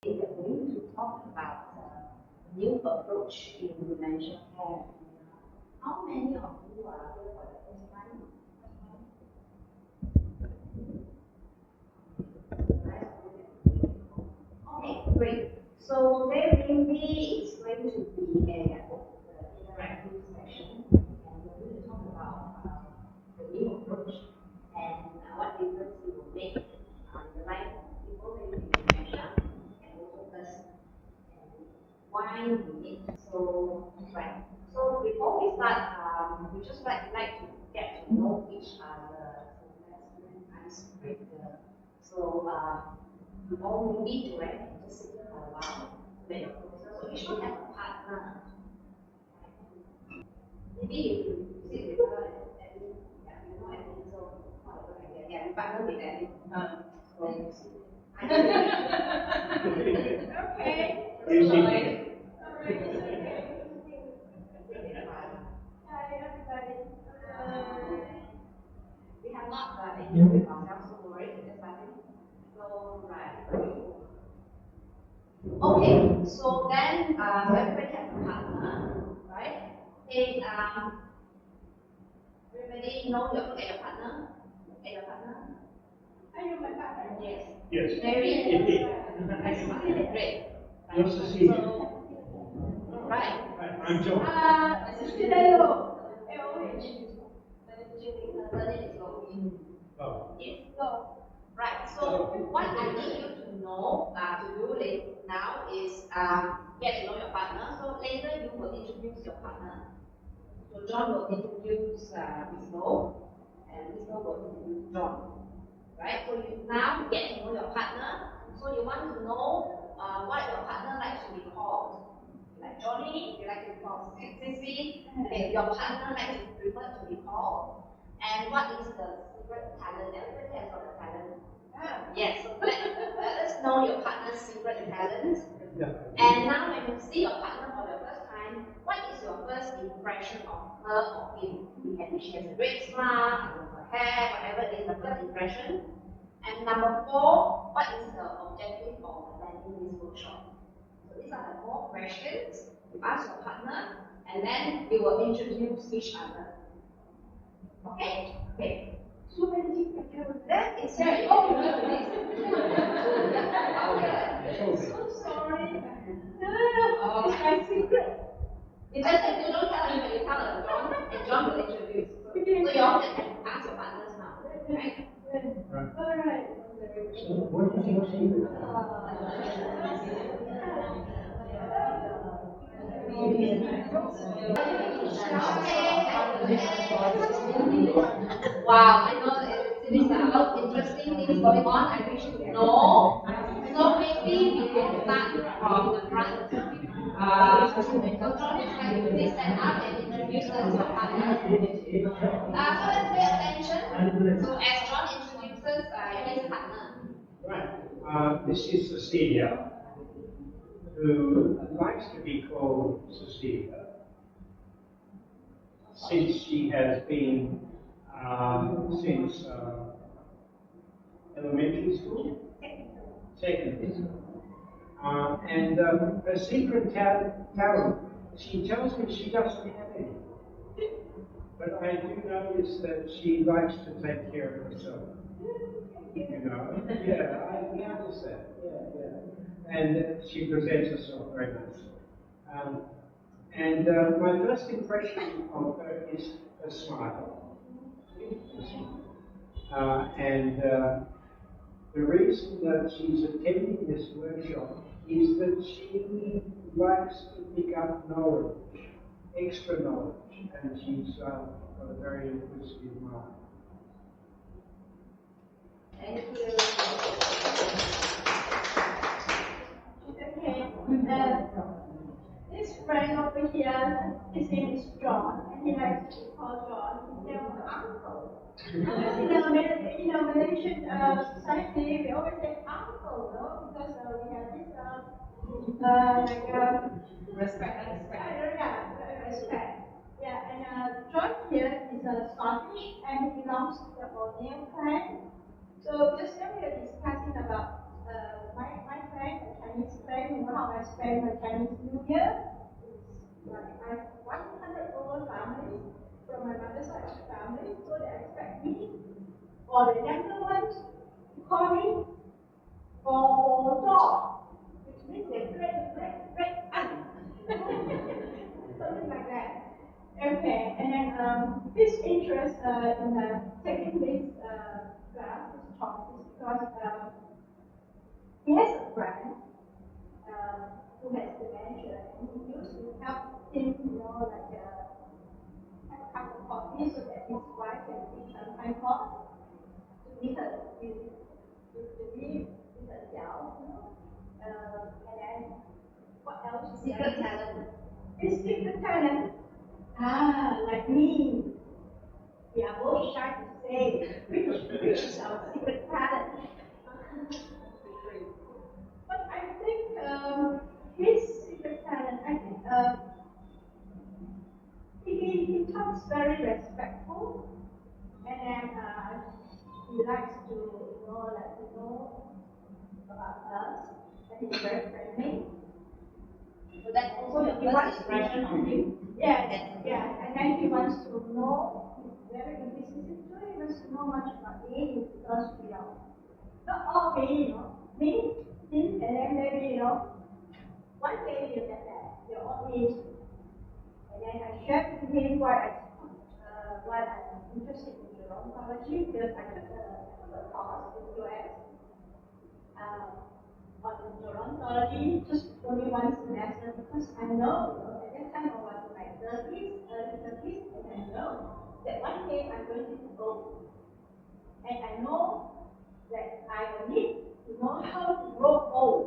We are going to talk about new approach in dementia care. How many of you are here for the first time? Okay, great. So today mainly is going to be a interactive session, and we're going to talk about the new approach and what difference it will make in the life of people living with dementia, and also us, and why we need. So right. So before we start, we just like to get to know each other. So that's very nice, great. So you all need to right, just sit here for a while, wait closer. So each one have a partner. Maybe you sit with her and yeah, you know, and so whatever like that. Yeah, partner with Ellie. So you see. Okay. Alright. Hi everybody. We have not introduced ourselves, so worry, just starting. So right. Okay, so then so everybody has a partner, right? Hey, everybody know your partner? Look at your partner. I know my partner. Yes. Yes. Very great. Right. Cecilia. So, right. I'm John. Hello. Oh. Yes. Right. So what I need you to know to do now is get to know your partner. So later you will introduce your partner. So John will introduce Miss Lo, and Miss Lo will introduce John. Right? So you now get to know your partner. So you want to know what your partner likes to be called. You like Johnny, you like to be called Sissy, okay, your partner likes to prefer to be called. And what is the secret talent? Everybody has got a talent. Yes, so let us know your partner's secret talent. And now when you see your partner for the first time, what is your first impression of her or him? She has a great smile, her hair, whatever it is, the first impression. And number 4, what is the objective of attending this workshop? So these are the 4 questions. You ask your partner, and then you will introduce each other. Okay? Okay. So many things to do. That is very so sorry. No, it's my secret. It's just that you don't tell anybody, you tell John, and John will introduce. So you all just have to ask your partners now, right? Alright. So what do you think? Wow, I know there is a lot of interesting things going on. I wish you know. So maybe we can start from the front. So John is going to please stand up and introduce us to your partner. So let's pay attention. So as John introduces his partner. Right. This is Cecilia, who likes to be called Cecilia, since she has been since elementary school, secondary school. And her secret talent, she tells me she doesn't have any. But I do notice that she likes to take care of herself. You know? Yeah, I notice that. Yeah. And she presents herself very nice. And my first impression of her is her smile. And the reason that she's attending this workshop is that she likes to pick up knowledge, extra knowledge, and she's got a very inquisitive mind. Thank you. Okay. This friend over here, his name is John, and he likes to be called John. He's their uncle. Because in our Malaysian society, we always say uncle, no? Because we have this respect. Yeah, and John here is a Scottish, and he belongs to the O'Neill clan. So just now we are discussing about my friend, a Chinese friend, you know how I spend my Chinese New Year? It's like I have 100 over families from my mother's side of the family, so they expect me or the younger ones to call me for dog, which means they break, something like that. Okay, and then this interest in taking this class, this talk, is because he has a friend who has dementia, and he used to help him, you know, like have a cup of coffee so that his wife can take some time off to meet her, to meet her gal, you know. And then what else? Secret talent. This secret talent. Like me. We are both shy to say which is our secret talent. But I think his secret talent, I think he talks very respectful, and then he likes to know about us, and he's very friendly. So that's also your first impression of you? Yes, and then he wants to know, he's very inquisitive, so he wants to know much about me, because, not all me, me, him, and then maybe, one day you get that, your own age. And then I shared with him why I'm interested in gerontology, because I took a course in the US on gerontology, just only one semester, because I know, at that time I was in my 30s, early 30s, and I know that one day I'm going to be old. And I know that I will need to know how to grow old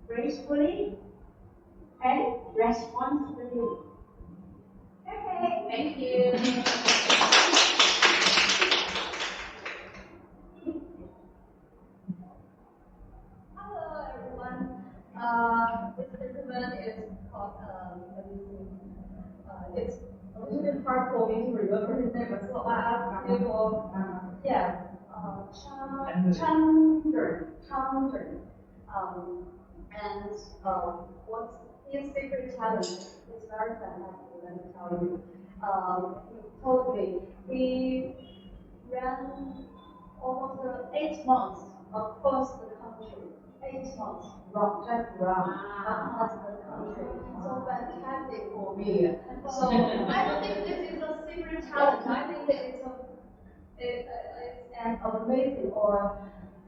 gracefully and responsibly. Okay. Thank you. Hello everyone. This document is called it's a little bit hard for me to remember his name, but so I asked people, Chandran. And what's his secret talent is very fantastic, let me tell you. He told me he ran almost 8 months across the country. 8 months, just run across the country. So fantastic for me. So I don't think this is a secret talent. I think that it's an amazing or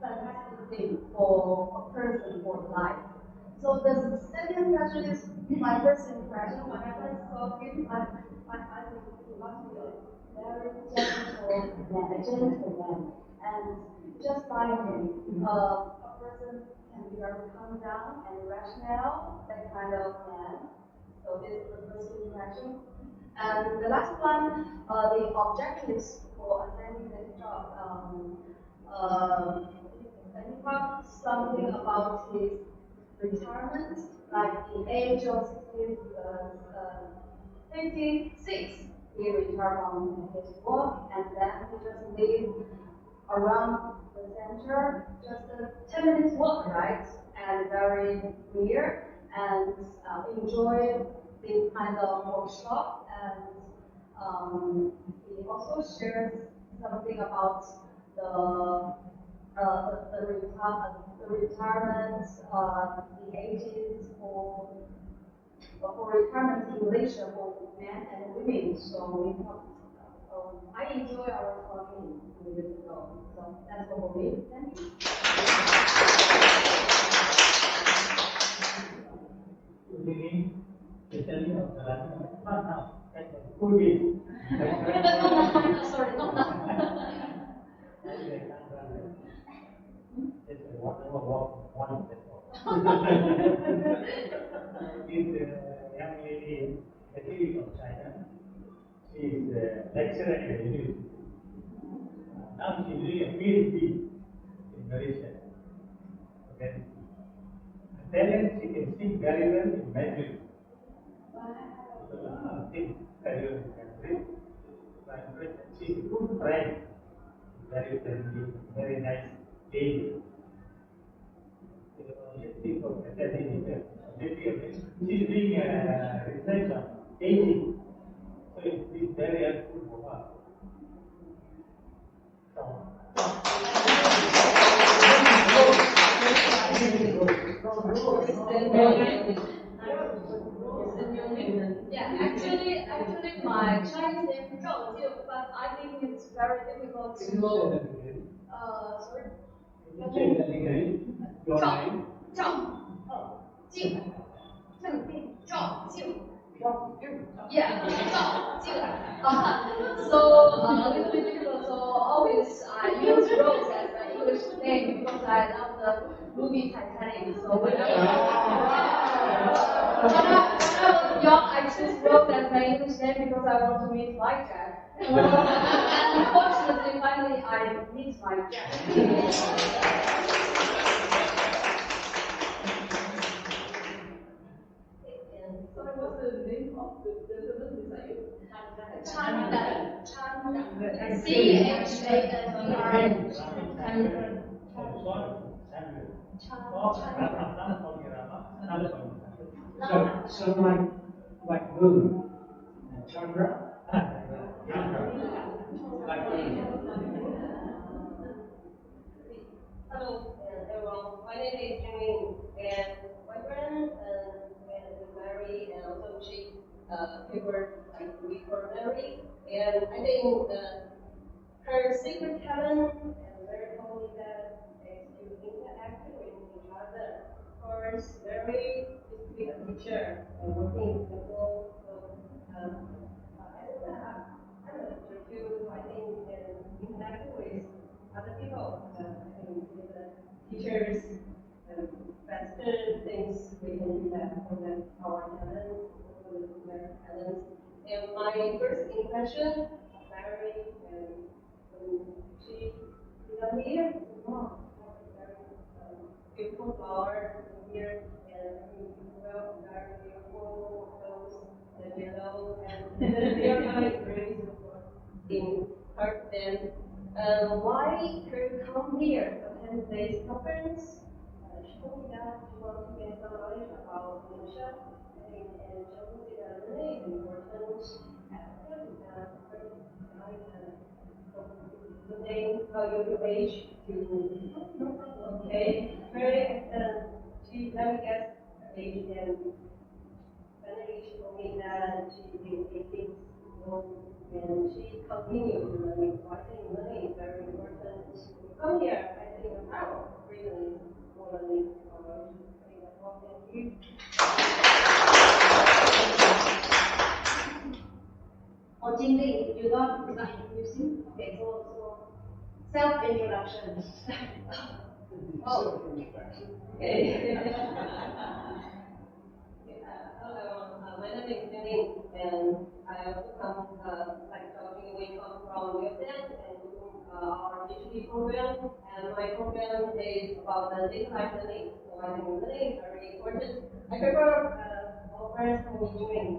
fantastic thing for a person for life. So the second question is my first impression. When I first saw him, I think he must be a very gentleman. And just like him, a person can be very calm down and rational, that kind of man. So this is the first impression. And the last one, the objectives for attending this job. He talked something about his retirement, like the age of 56, he retired from his work, and then he just lived around the center, just a 10 minutes walk, right? And very near, and enjoy this kind of workshop. And he also shares something about the retirement, the ages for retirement simulation for men and women. So we talked. I enjoy our talking with this girl. So that's what we do. Thank you. Good evening. Especially of the not now. Could be. Sorry. It's a one This young lady is actually from China. She is a lecturer at the university. Now she is doing a PhD in Malaysia. Okay. Then she can sing very well in Mandarin. Sing very well in Mandarin. She is a good friend, very friendly, very nice lady. people attending it. She's doing research on aging. So it's very helpful for her. Yeah, actually, my Chinese name is Zhao Jiu, but I think it's very difficult to. Sorry. Your name? Zhao Jiu. Zhao Jiu. Yeah, Zhao Jiu. So a little bit difficult. So always I use Rose as my English name because I love the movie Titanic. So whenever I was young, I choose Rose as my English name because I want to meet my Jack. And unfortunately, finally, I meet my Jack. So what's the name of the business that you? Chan. So like moon, Chandra, like Hello, everyone. My name is Jimmy, and my friend is married, and also she preferred we were married, and I think her secret talent and very holy that is to interact with each other. Of course, very used to be a teacher and working in school, so I think that I'm a teacher too, so I think interact with other people. I think the teachers best things we can do that from our talents, also their talents. And my first impression of Mary when she began here, wow, very beautiful flower here, and well, very beautiful those the yellow and the other is very beautiful in her then. Why her come here to attend today's conference? She told me that she wants to get some knowledge about dementia, and she also said that learning is important. The name of your age to okay, very excellent. She let me guess her age and finally she told me that she is 18 old and she continues learning. So I think learning is very important. Come here, I think our reason is for learning. I think that's all. Thank you. Or Jingli, you not introducing? Okay, so self-introduction. Oh. Okay. Hello, my name is Jenny, and I also come, like talking, we come from USN and our PhD program, and my program is about the data learning, so I think learning is very important. I prefer all friends who are doing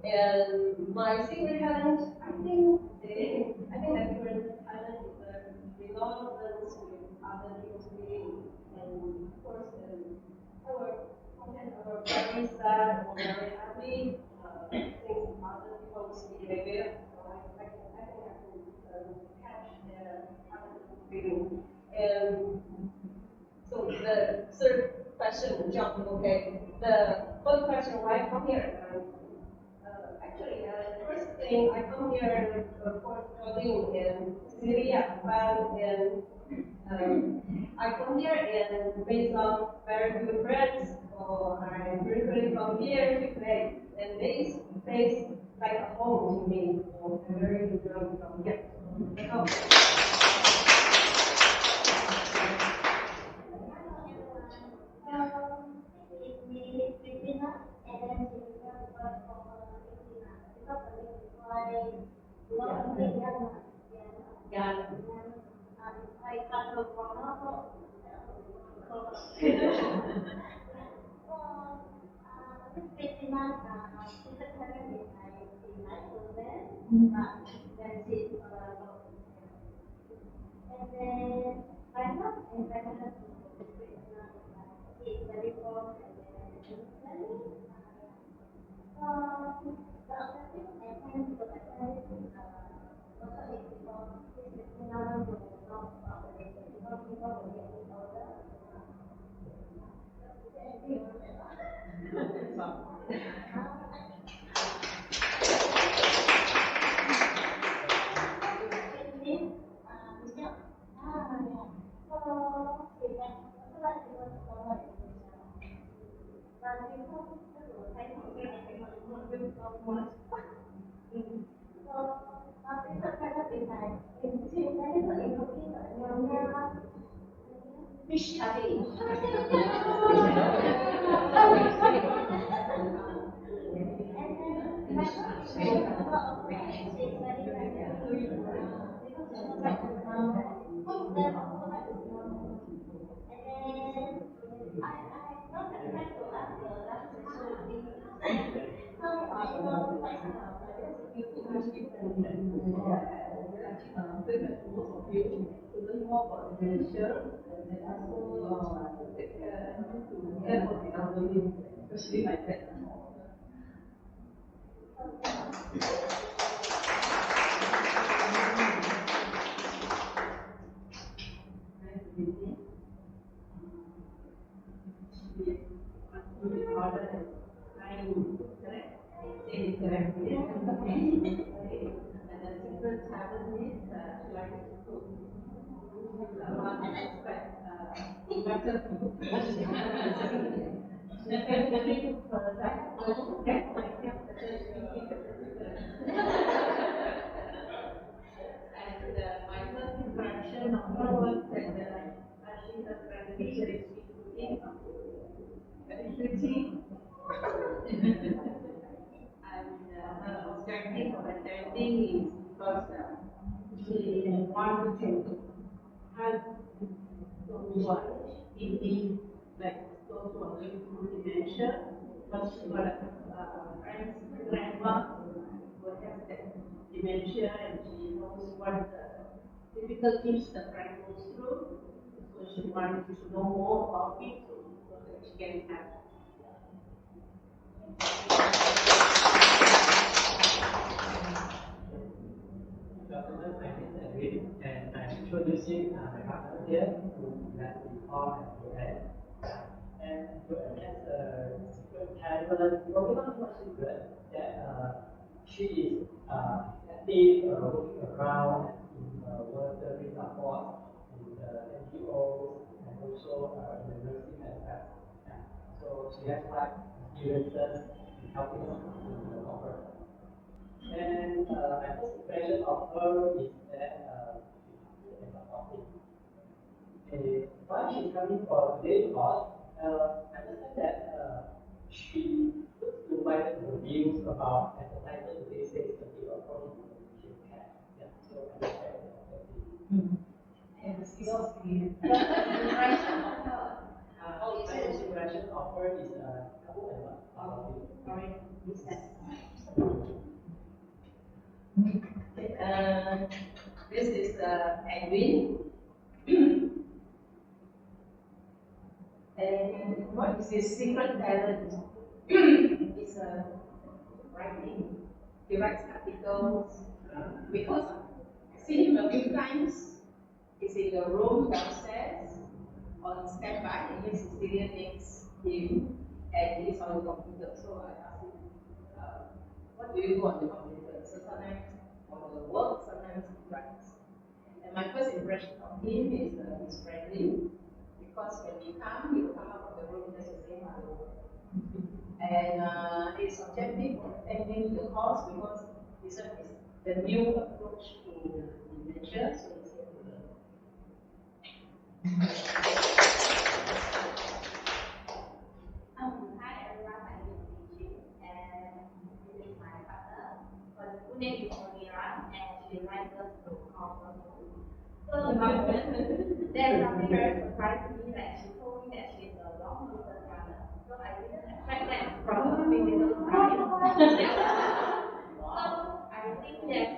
and my secret talent, I think my secret talent is the relevance with other people's feelings, and of course, our content are very sad or very happy, things other people's behavior. So I think I can catch the other people's feeling. And so the third question, jump. Okay. The first question, why I come here? Actually, the first thing I come here for studying in Syria, and I come here and made some very good friends. So I briefly come here to play, and this place like a home to me. So I'm very enjoying from here. Yeah. is very close and then the objective I can to attend also is because this is another group not about the because people will get older. Fish study. Learn more about dementia and also to care for the elderly, especially like that. And my first impression of her was that she's a friendly, very sweet, very pretty. And her objective of attending is because she wanted to help those who are indeed like those who are going through dementia, but she got a friend's grandma who has that dementia and she knows what the difficulties the friend goes through. So she wanted to know more about it so that she can have. Gentlemen, my name is Edwin, and I'm introducing my partner here who that we call Joanne. And Joanne has a secret talent, well, we don't know secret, that she is active looking around in voluntary support in the NGOs and also in the nursing aspect. Yeah. So she has quite experiences in helping us in the corporate. And my first impression of her is that she's and supportive. Why she's coming for today's course, I understand that she provided the views about, as the title today says, the development of relationship care. Yeah, so I understand that. And the skills in My first impression of her is couple and what? This is Edwin. And what is his secret talent? It's writing. He writes articles. Because I've seen him a few times. He's in the room downstairs on standby, and his Cecilia needs him, and he's on the computer. So I asked him, what do you do on the computer? So sometimes for the work, sometimes he writes. And my first impression of him is he's friendly, because when we come, he will come out of the room just to say hello. And his objective of attending the course because this one is the new approach to dementia, so he's here to learn. Hi everyone, my name is Jin, and this is my partner. Her full name is Olira, and she likes us to call her Moon. So there's something very surprising to me that she told me that she's a long distance runner. So I didn't expect that from her physical size. So I think that,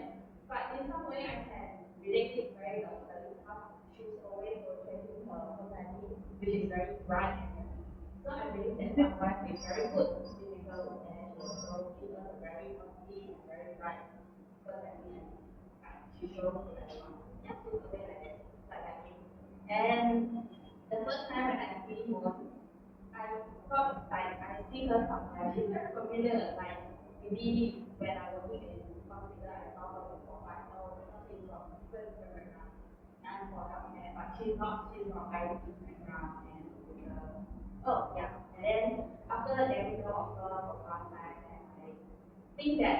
but in some way I can relate it very locally because she's always portraying her personality, which is very bright and happy. So I believe that my wife is very good physical and also give us a very healthy and very bright perception. She shows me that yeah, she's a way like me. And the first time when I see was I thought like I see her somewhere. She's very familiar, like maybe when I was working in hospital I saw her before, but I know she's from different background. I'm for healthcare, but she's from IT background and oh yeah. And then after that we know of her for one time and I think that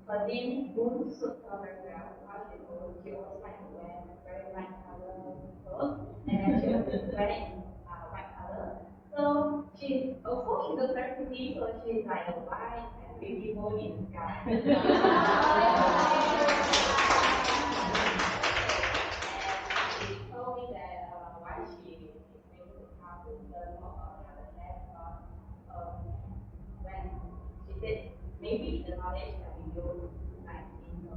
her name won't suit her very well because she always like to wear very light color clothes and then she was wearing white color. So she's looks very pretty, so she's like a white and beautiful in the sky. She told me that why she is able to come to learn more about the cat when she said maybe the knowledge that we use like in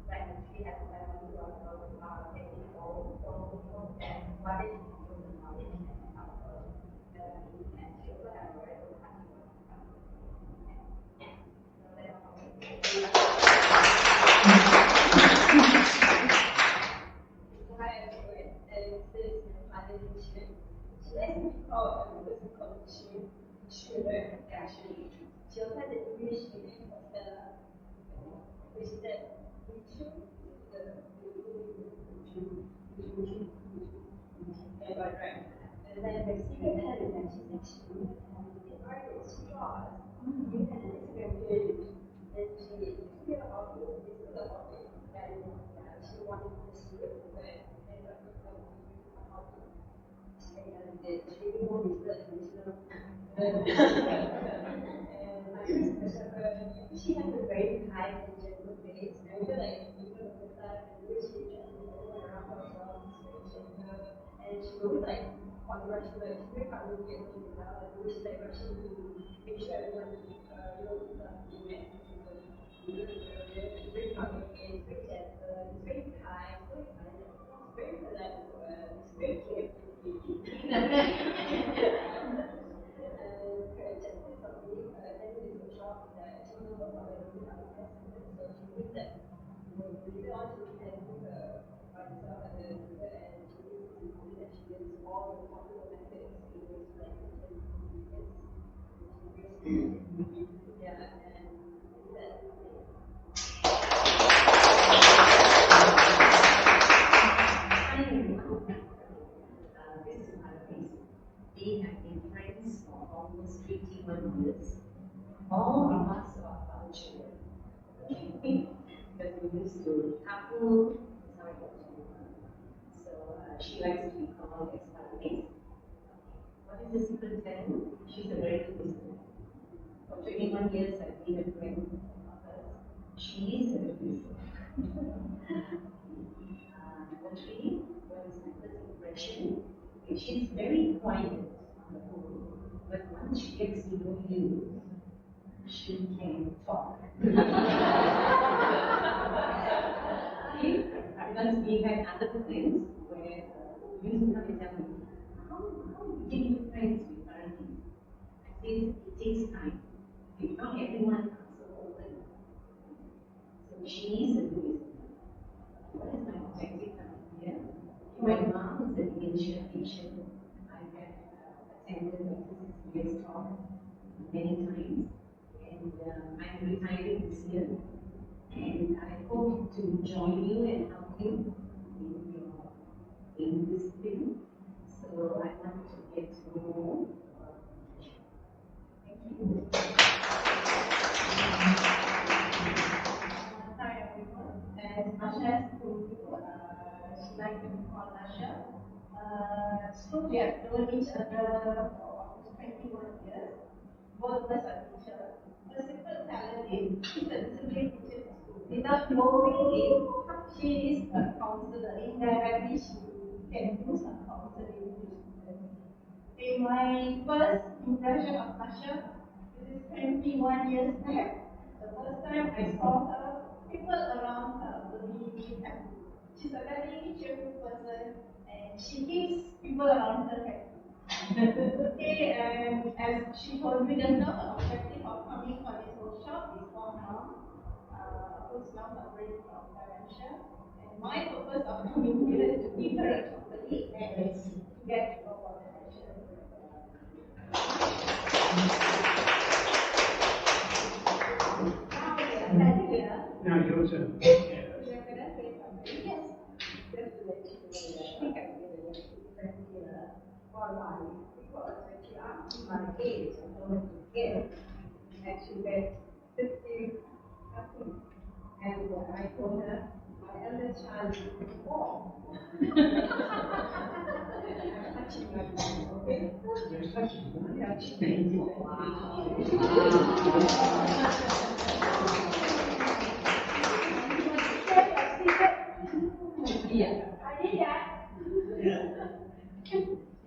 when she has when we do technical or that what is the knowledge and help her and she also has a very good practical. Yeah. So that's all. And then the secret element is actually the artist draws. You can experience and she feel about it, this is about it, and she wanted to see it, and she really wanted to and my first question, she has a very kind and gentle face. I feel like even the time when she just around herself, and she always like congratulate, she very proud of you, and wish that she make sure everyone very proud of you, very gentle, very kind, very polite as well, very careful. This is my place. We have been friends for almost 21 years. All of us are our children. Because we used to couple, sorry, so she likes to be called as my place. What is the secret then? She's a very good listener. For 21 years I've been a friend of hers. She is a good listener. Number three, what is my first impression? She's very quiet on the phone, but once she gets to know you, she can talk. Okay? Because we had other friends where you used to come and tell me, how do you get friends with parenting? I said, it takes time. If not everyone are so open. So she is a good listener. What is my objective here? My mom is a dementia patient. I have attended the years talk many times, and I'm retiring this year. And I hope to join you and help you in this thing. So I want to get to know more. Thank you. Hi everyone, and Masha is to she likes to be called Masha. So we have known each other for almost 21 years. Both of us are teachers. The simple talent is she's a disciplined teacher in school. Without knowing it, she is a counselor. Indirectly, she can do some counseling to students. In my first impression of Masha, this is 21 years back. The first time I saw her, people around her were really happy. She's a very cheerful person and she keeps people around her happy. Okay, and as she told me just now, the objective of coming for this workshop is for mom, who's now suffering from dementia. And my purpose of coming here is to give her a company and to get to know about dementia. Now your turn. You're gonna say something? Yes. Just to let you know that I think I'm going to present here online because when she asked me my age, I wanted to guess, and she said 50 something. And I told her my eldest child is 4. I'm touching my mind, okay? You're touching me. Yeah, she's 90. Yeah.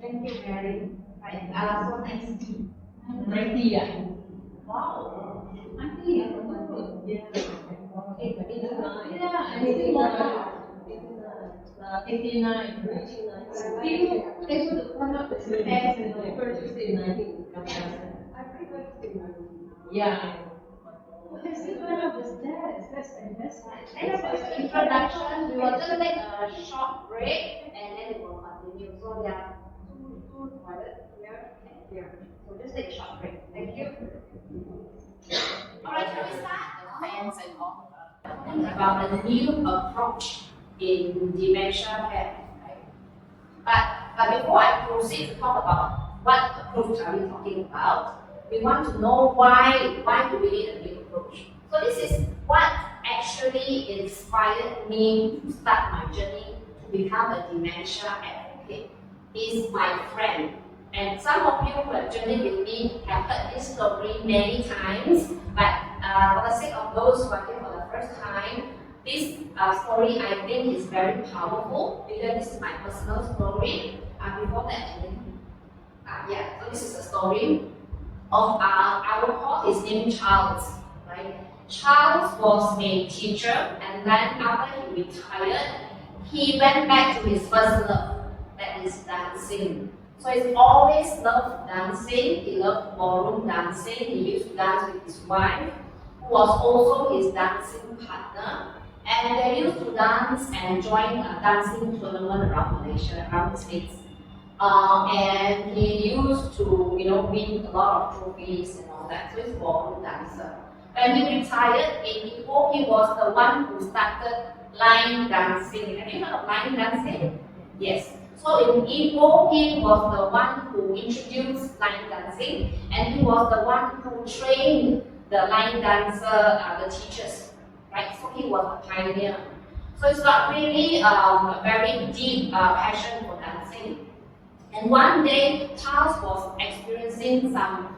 Thank you, Mary. So nice. 90 ah? Wow. 90 ah? Yeah. 89. Yeah, I still love that. 89. Still able to come up with the best, you know, first to say 90. I prefer to say 90. Yeah. They still come up with that. That's fantastic. And for the introduction, we will just take a short break and then we will continue. So there are two toilets here and here. So just take a short break. Thank you. Alright, shall we start the plans and all about the new approach in dementia care, right? But before I proceed to talk about what approach are we talking about, we want to know why do we need a new approach. So this is what actually inspired me to start my journey to become a dementia advocate. Is my friend. And some of you who have journeyed with me have heard this story many times, but for the sake of those who are here for the first time, this story I think is very powerful because this is my personal story. Before that, so this is a story of I will call his name Charles, right? Charles was a teacher, and then after he retired, he went back to his first love, that is dancing. So he's always loved dancing. He loved ballroom dancing. He used to dance with his wife, who was also his dancing partner. And they used to dance and join a dancing tournament around Malaysia, around the States. And he used to, win a lot of trophies and all that. So he's a ballroom dancer. When he retired in Ipoh, he was the one who started line dancing. Have you heard of line dancing? Yes. So in Ipoh, he was the one who introduced line dancing, and he was the one who trained the line dancer, the teachers, right? So he was a pioneer. So it's got really a very deep passion for dancing. And one day, Charles was experiencing some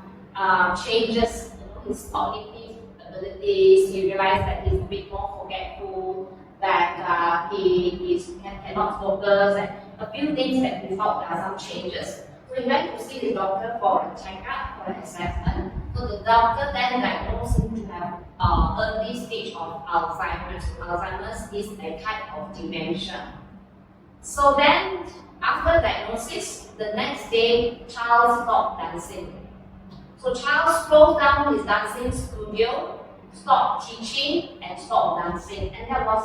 changes in his cognitive abilities. He realized that he's a bit more forgetful, that he cannot focus, and a few things that we thought there are some changes. So he went to see the doctor for a checkup, for an assessment. So the doctor then diagnosed him to have early stage of Alzheimer's. Alzheimer's is a type of dementia. So then, after diagnosis, the next day, Charles stopped dancing. So Charles closed down his dancing studio, stopped teaching, and stopped dancing. And that was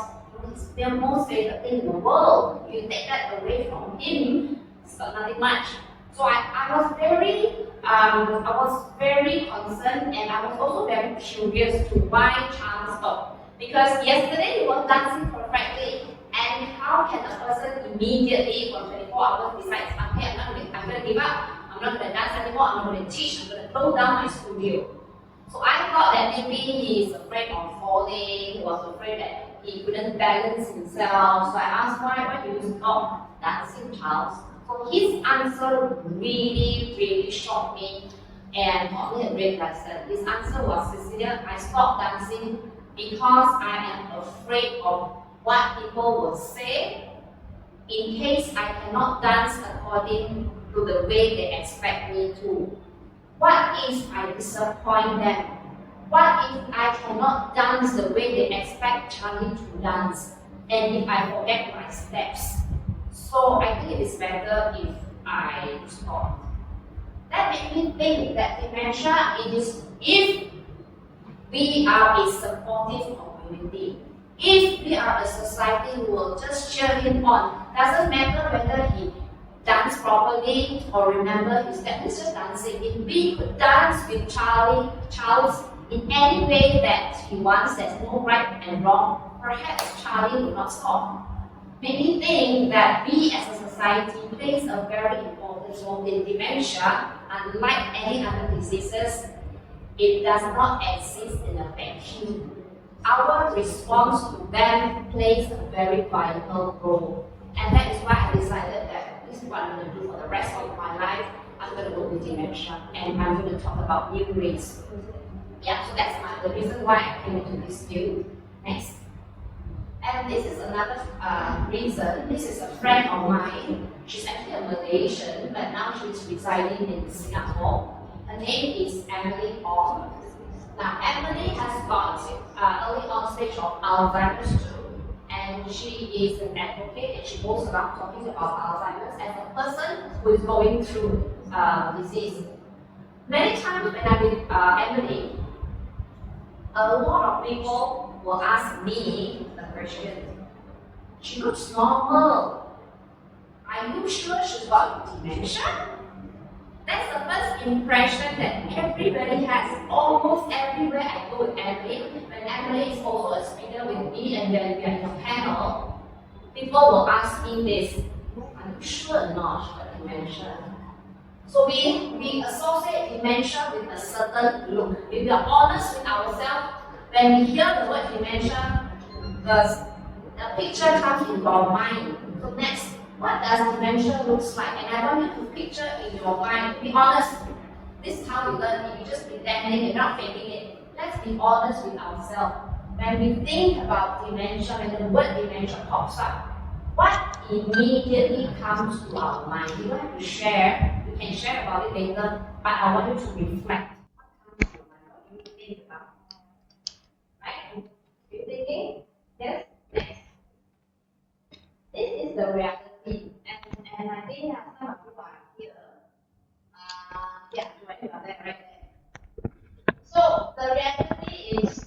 the most favorite thing in the world. If you take that away from him, it's got nothing much. So I was very concerned, and I was also very curious to why Charles stopped. Because yesterday he was dancing perfectly, and how can a person immediately for 24 hours decide, okay, I'm going to give up, I'm not going to dance anymore, I'm not going to teach, I'm going to close down my studio. So I thought that maybe he is afraid of falling, he was afraid that he couldn't balance himself. So I asked, why do you stop dancing, Charles? So his answer really shocked me and taught me a great lesson. His answer was, Cecilia, I stopped dancing because I am afraid of what people will say in case I cannot dance according to the way they expect me to. What if I disappoint them? What if I cannot dance the way they expect Charlie to dance? And if I forget my steps? So I think it is better if I stop. That made me think that dementia is if we are a supportive community, if we are a society who will just cheer him on, doesn't matter whether he dance properly or remember his step, he's just dancing. If we could dance with Charles in any way that he wants, there's no right and wrong, perhaps Charlie will not stop. Made me think that we as a society plays a very important role in dementia. Unlike any other diseases, it does not exist in a vacuum. Our response to them plays a very vital role. And that is why I decided that this is what I'm going to do for the rest of my life. I'm going to work with dementia and I'm going to talk about new ways. Yeah, so that's the reason why I came into this field. Next. And this is another reason. This is a friend of mine. She's actually a Malaysian, but now she's residing in Singapore. Her name is Emily Ong. Now, Emily has got early on stage of Alzheimer's too, and she is an advocate and she goes around talking about Alzheimer's as a person who is going through disease. Many times when I'm with Emily, a lot of people will ask me the question, she looks normal. Are you sure she's got dementia? That's the first impression that everybody has. Almost everywhere I go with Emily, when Emily is also a speaker with me and we are in a panel, people will ask me this, are you sure or not she's got dementia? So we associate dementia with a certain look. If we are honest with ourselves, when we hear the word dementia, the picture comes in our mind. So next, what does dementia looks like? And I want you to picture in your mind. Be honest. This is how we learn it. You just pretending, you're not faking it. Let's be honest with ourselves. When we think about dementia, when the word dementia pops up, what immediately comes to our mind? You don't have to share. You can share about it later, but I want you to reflect. What comes to your mind? What do you think about? Right? You thinking? Yes? Next. This is the reality. And I think some of you are here. Yeah, you are there right there. So the reality is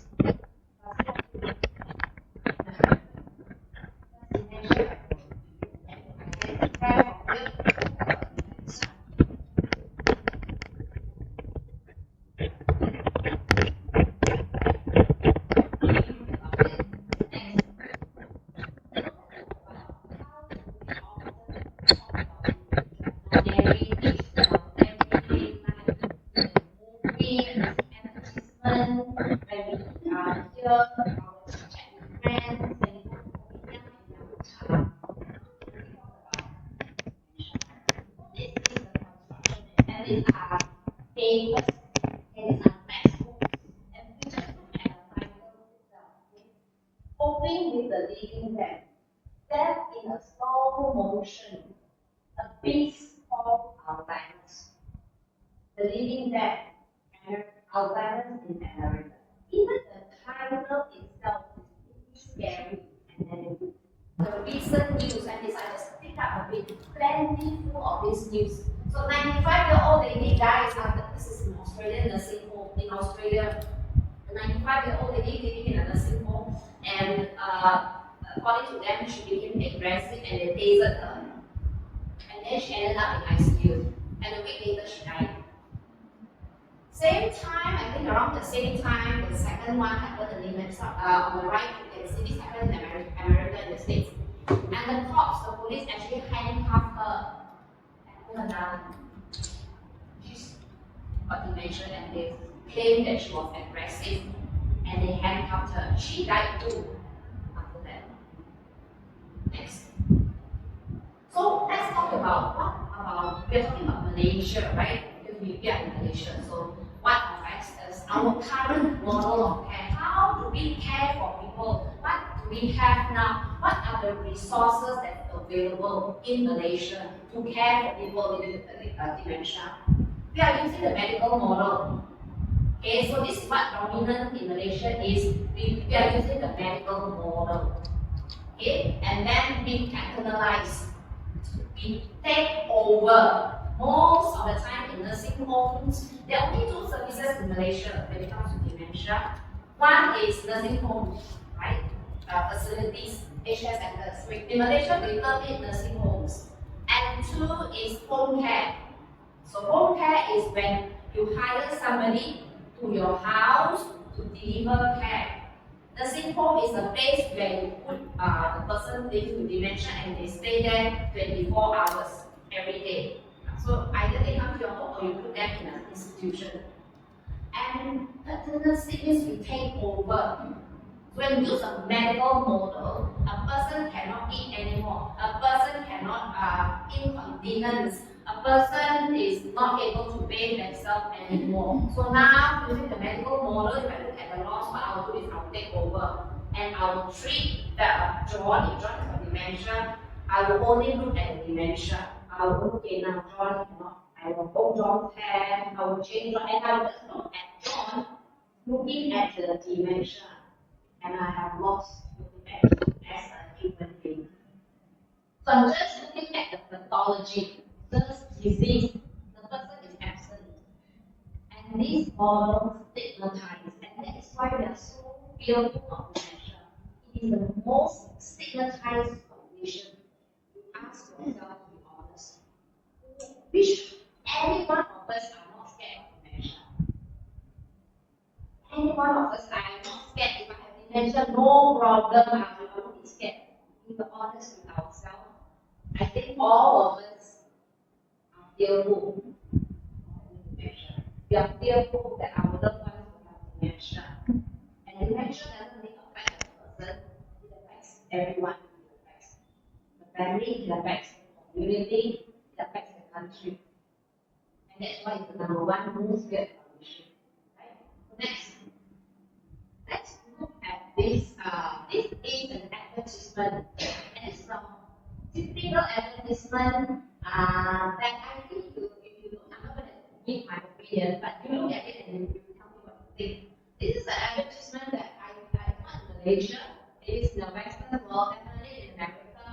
coping with the living death. Death in a slow motion. A beast called Alzheimer's. The living death. Alzheimer's in America. Even the title itself is scary. And then the recent news, and this I just picked up a bit, plenty full of this news. So 95-year-old lady dies after, this is in Australia, nursing home. In Australia, a 95-year-old lady living in a nursing home, and according to them, she became aggressive and they tasered her. And then she ended up in ICU. And a week later, she died. Same time, I think around the same time, the second one happened in the on the right, you can see this happened in America, in the States. And the cops, the police actually handcuffed her and put her down. She's got dementia and they claimed that she was aggressive and they handcuffed her. She died too after that. Next. So let's talk about we're talking about Malaysia, right? Because we are in Malaysia. So what affects us? Our current model of care. How do we care for people? What do we have now? What are the resources that are available in Malaysia to care for people with dementia? We are using the medical model. Okay, so this is what dominant in Malaysia is. We are using the medical model. Okay, and then we capitalize. We take over most of the time in nursing homes, there are only two services in Malaysia when it comes to dementia. One is nursing homes, right? Facilities, HS centers. In Malaysia, we term it nursing homes. And two is home care. So home care is when you hire somebody to your house to deliver care. Nursing home is a place where you put the person living with dementia and they stay there 24 hours every day. So either they come to your home or you put them in an institution. And paternal sickness will take over. When you use a medical model, a person cannot eat anymore, a person cannot incontinence, a person is not able to bathe themselves anymore. So now, using the medical model, if I look at the loss, what I'll do is I'll take over and I will treat the John, if John is got dementia, I will only look at the dementia. I will look okay now, John cannot, I will hold John's hand, I will change John, and I will just look at John looking at the dementia. And I have lost as a human being. So I'm just looking at the pathology, this disease, the person is absent. And these models stigmatize, and that is why we are so fearful of dementia. It is the most stigmatized condition. You ask yourself to be honest. Which any one of us are not scared of dementia. Any one of us are not scared. If I have dementia, no problem, I will not be scared. If we're honest with ourselves, I think all of us are fearful of dementia. We are fearful that our loved ones will have dementia. And dementia doesn't only affect the person, it affects everyone. It affects the family, it affects the community, it affects the country. And that's why it's the number one most feared condition. Right? Next. Let's look at this. This is an advertisement, and it's a typical advertisement that I think if you don't, I'm not going to give my opinion, but you look at it and you tell me what you think. This is an advertisement that I found in Malaysia. It is in the Western world, definitely in America,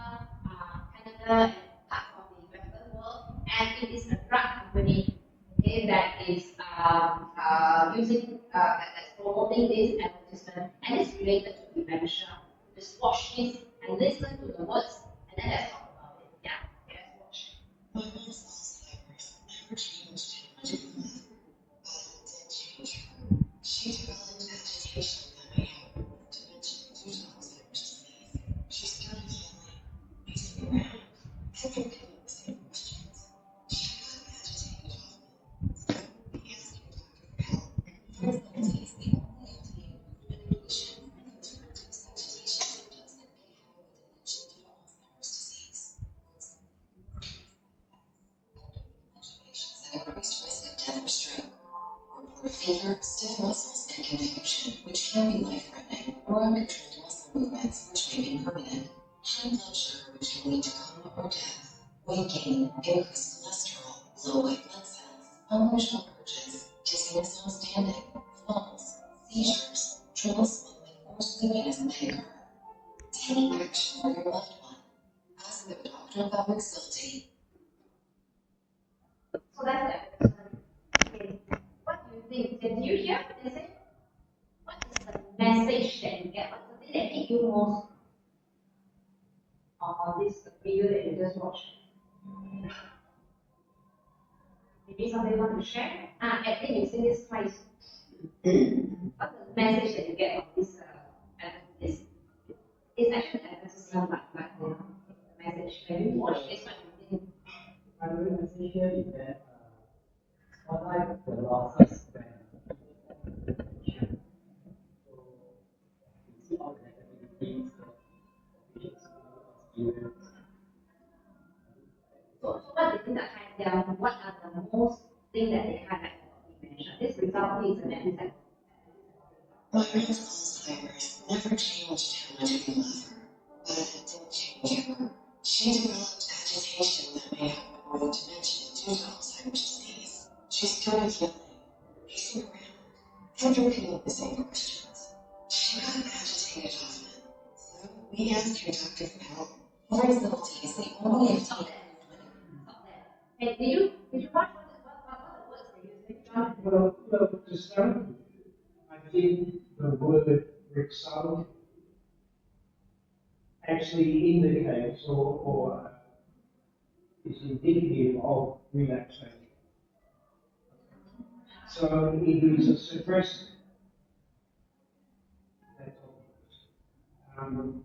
Canada, and parts of the Western world, and it is a drug company. Okay, that is that's promoting this advertisement, and it's related to dementia. Just watch this and listen to the words, and then let's talk about it. Yeah, okay, let's watch. My mom's Alzheimer's never changed too much in my life, but it did change her. She developed agitation that may have dementia due to Alzheimer's disease. She started yelling, pacing around, kept repeating the same questions. She got agitated often, so we asked her doctor for help. For difficulties, the only FDA medication for conservative agitation symptoms that may have dementia due to Alzheimer's disease. Patients have increased risk of death or stroke, report fever, stiff muscles, and confusion, which can be life-threatening, or uncontrolled muscle movements, which may be permanent. High blood sugar, which can lead to coma or death. Weight gain, increased cholesterol, low white blood cells, unusual urges, dizziness on standing, falls, seizures, trouble swallowing, or sleepiness may occur. Take action for your loved one. Ask their doctor about Rexulti. So that's the advertisement. Okay, what do you think? Did you hear what they said? What is the message that you get? What's the thing that hit you most on this video that you just watched? Maybe somebody want to share? I think you've seen this twice. What's the message that you get from this advertisement? It's actually an advertisement, but the message. When you watch this, what do you think? My message here is that unlike the losses when dementia, so we see all the negativities that patients will experience. So what do you think what are the most things that they highlight about dementia? This result is an example. My mom's Alzheimer's never changed how much we love her, but it did change her. She developed agitation that may have more than dementia due to Alzheimer's disease. She started yelling, pacing around, kept repeating the same questions. She got agitated often, so we asked her doctor for help. Rexulti is the only Stop there. Hey, did you started, I think the word result actually indicates or is indicative of relaxation. So it is a suppressed. That's all.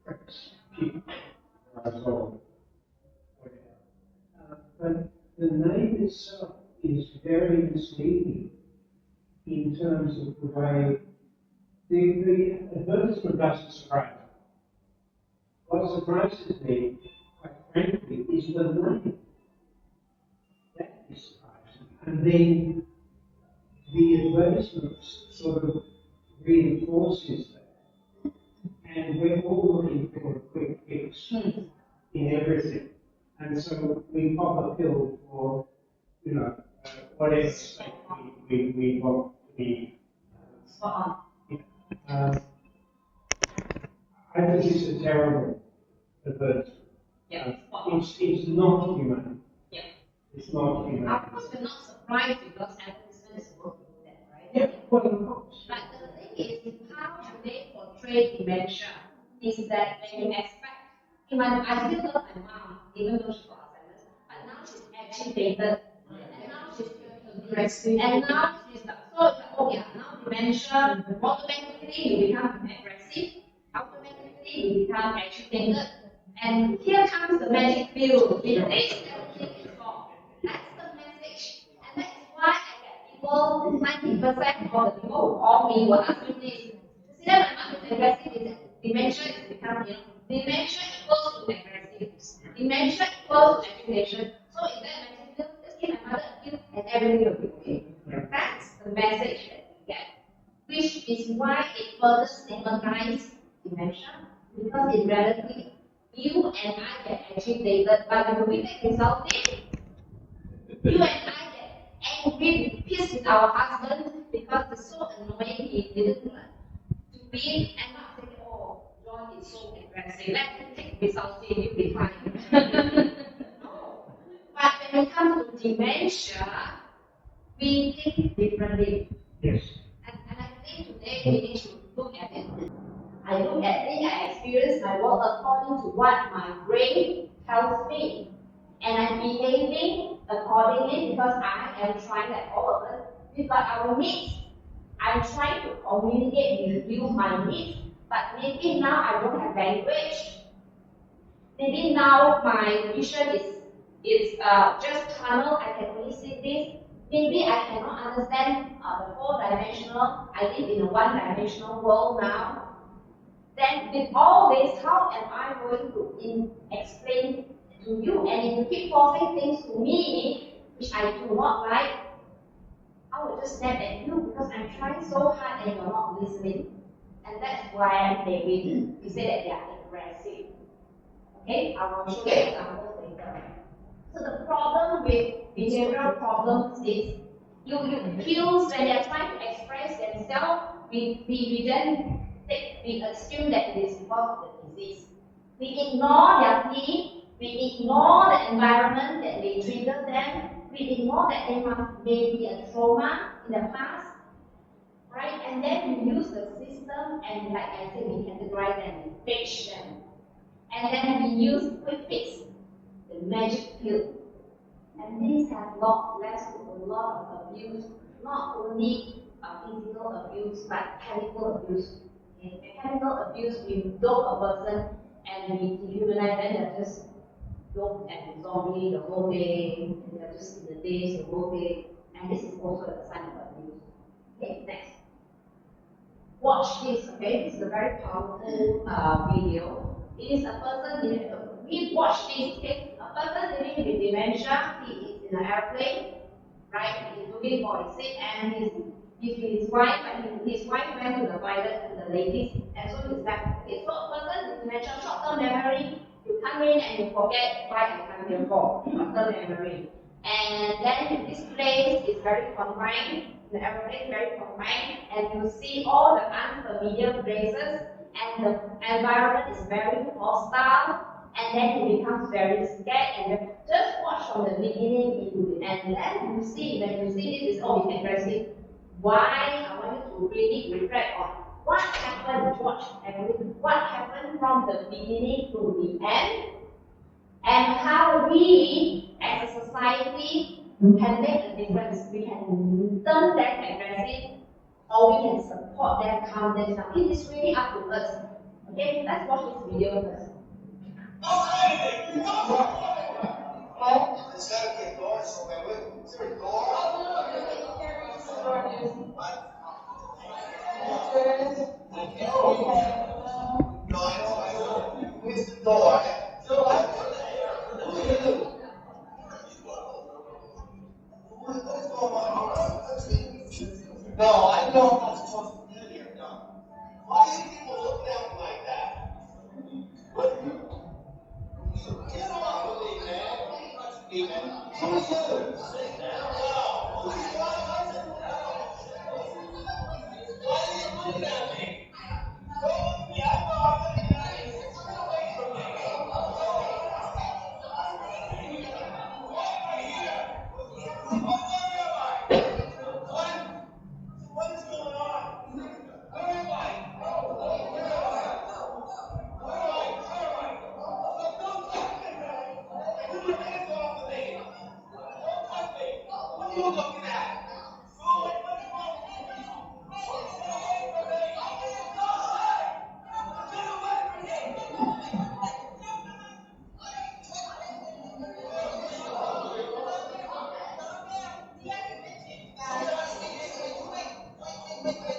Perhaps keep or but the name itself is very misleading in terms of the way the advertisement doesn't surprise me. What surprises me, quite frankly, is the name. That is surprising. And then the advertisement sort of reinforces that. And we're all looking for a quick fix in everything. And so we pop a pill for, whatever state we want to be. I think it's a terrible advertisement. Yeah. It's not human. Yeah. It's not human. Of course, we're not surprised because advertisement is working that, right? Yeah, well, of course. But the thing is, how they portray dementia is that when you expect, I still love my mom, even though she's got Alzheimer's, but now she's agitated, and now she's aggressive, and now she's like, oh yeah, now dementia, automatically you become aggressive, automatically you become agitated, and here comes the magic pill, with this everything is wrong. That's the message, and that is why I get people, 90% of the people who call me will ask me this. See that my mom is aggressive, is dementia is becoming, dementia equals to aggressive. Dementia equals to agitation. So if that magic pill, just give my mother a pill and everything will be okay. That's the message that we get. Which is why it further stigmatizes dementia, because in reality, you and I get agitated, but when we take resulting, you and I get angry, pissed with our husband because it's so annoying he didn't to be and not say, oh, John is so aggressive, let him take resulting, you'll be fine. No. But when it comes to dementia, we think differently. Yes. And I think today we need to look at it. I look at it, I experience my work according to what my brain tells me. And I'm behaving accordingly because I am trying, like all of us, we've got our needs. I'm trying to communicate with you my needs, but maybe now I don't have language. Maybe now my vision is just tunnel, I can only see this. Maybe I cannot understand the four-dimensional. I live in a one-dimensional world now. Then with all this, how am I going to explain to you? And if you keep forcing things to me, which I do not like, I will just snap at you because I'm trying so hard and you're not listening. And that's why you say that they are aggressive. Okay, I will show you examples later. So the problem with behavioral problems is cues when they are trying to express themselves, we then we assume that it is because of the disease. We ignore their need, we ignore the environment that they trigger them, we ignore that they must maybe a trauma in the past, right? And then we use the system and like I said, we categorize them and fix them. And then we use quick fix, the magic pill. And this has led to a lot of abuse, not only physical abuse, but chemical abuse. Okay? Chemical abuse, we dope a person and we dehumanize them, they're just dope and zombie the whole day, and they're just in the days the whole day. And this is also a sign of abuse. Okay, next. Watch this, okay? This is a very powerful video. It is a person, we watch this, okay? A person living with dementia, he is in an airplane, right? He is looking for his seat, and his wife went to the toilet to the ladies, and so he's like, okay, so a person with dementia, short-term memory, you come in and you forget why you come here for, short-term memory. And then this place is very confined, the airplane is very confined, and you see all the unfamiliar places, and the environment is very hostile, and then he becomes very scared, and just watch from the beginning into the end. Then you see, when you see this is always aggressive. Why? I want you to really reflect on what happened, George, and what happened from the beginning to the end, and how we as a society can make a difference. We can turn them aggressive, or we can support them, calm them down. It is really up to us. Okay, let's watch this video first. It's got to be a door somewhere. Is there a door? No, I know. Where's the door? What's going on here? No, I know I'm not supposed to be here. No. Why are you people looking at me like that? Get off of me, man. Don't touch me, man. Who are you? No. Why are you looking at me? Don't look at me. I know I'm looking at you. Get away from me. Why am I here? Where am I? What is going on? Where am I? Don't touch me, man. Put your hands off of me. Don't touch me. What are you looking at? Go away. What's wrong with you? Get away from me. Get away from me.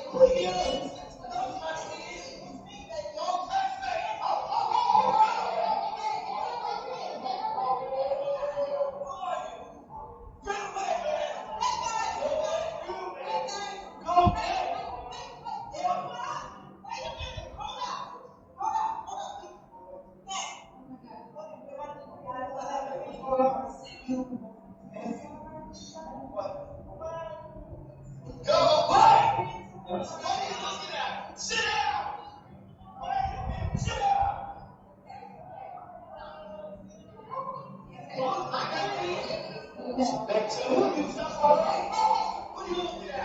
Who are you? Don't touch me. Don't touch me. Get away, man. Go away. Go away. What are you looking at? Sit down. Sit down. Back to you. What are you looking at?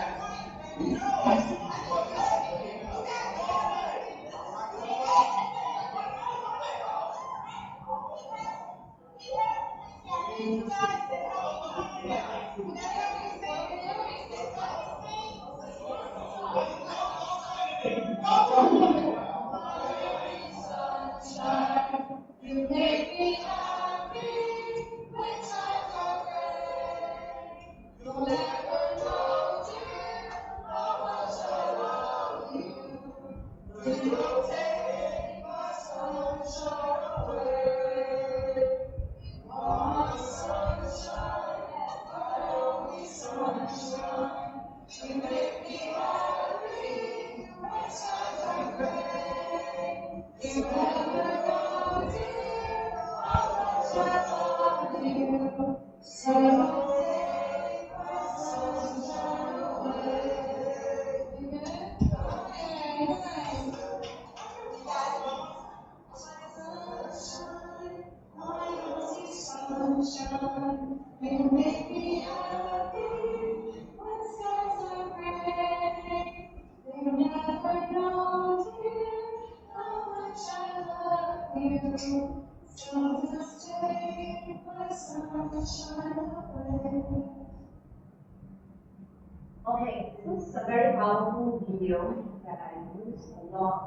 Okay, this is a very powerful video that I use a lot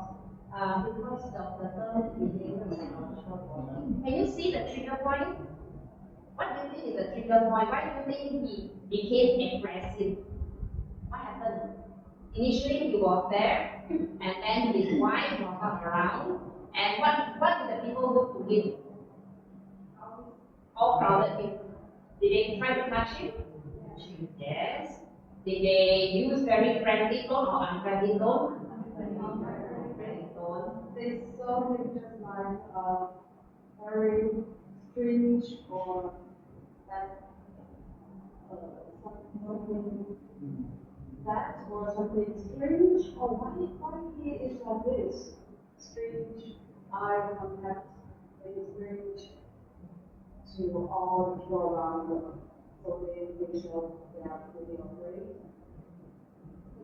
because of the term behavior psychological body. Can you see the trigger point? What do you think is the trigger point? Why do you think he became aggressive? What happened? Initially he was there, and then his wife was not around. And what did the people do to him? All crowded him. Did they try to touch him? Yes. Did they use very friendly tone or unfriendly tone? Unfriendly tone. They saw him just like very strange or that something that or something strange or why he is like this? Strange eye contact is strange to all the people around them. So they feel they are really afraid.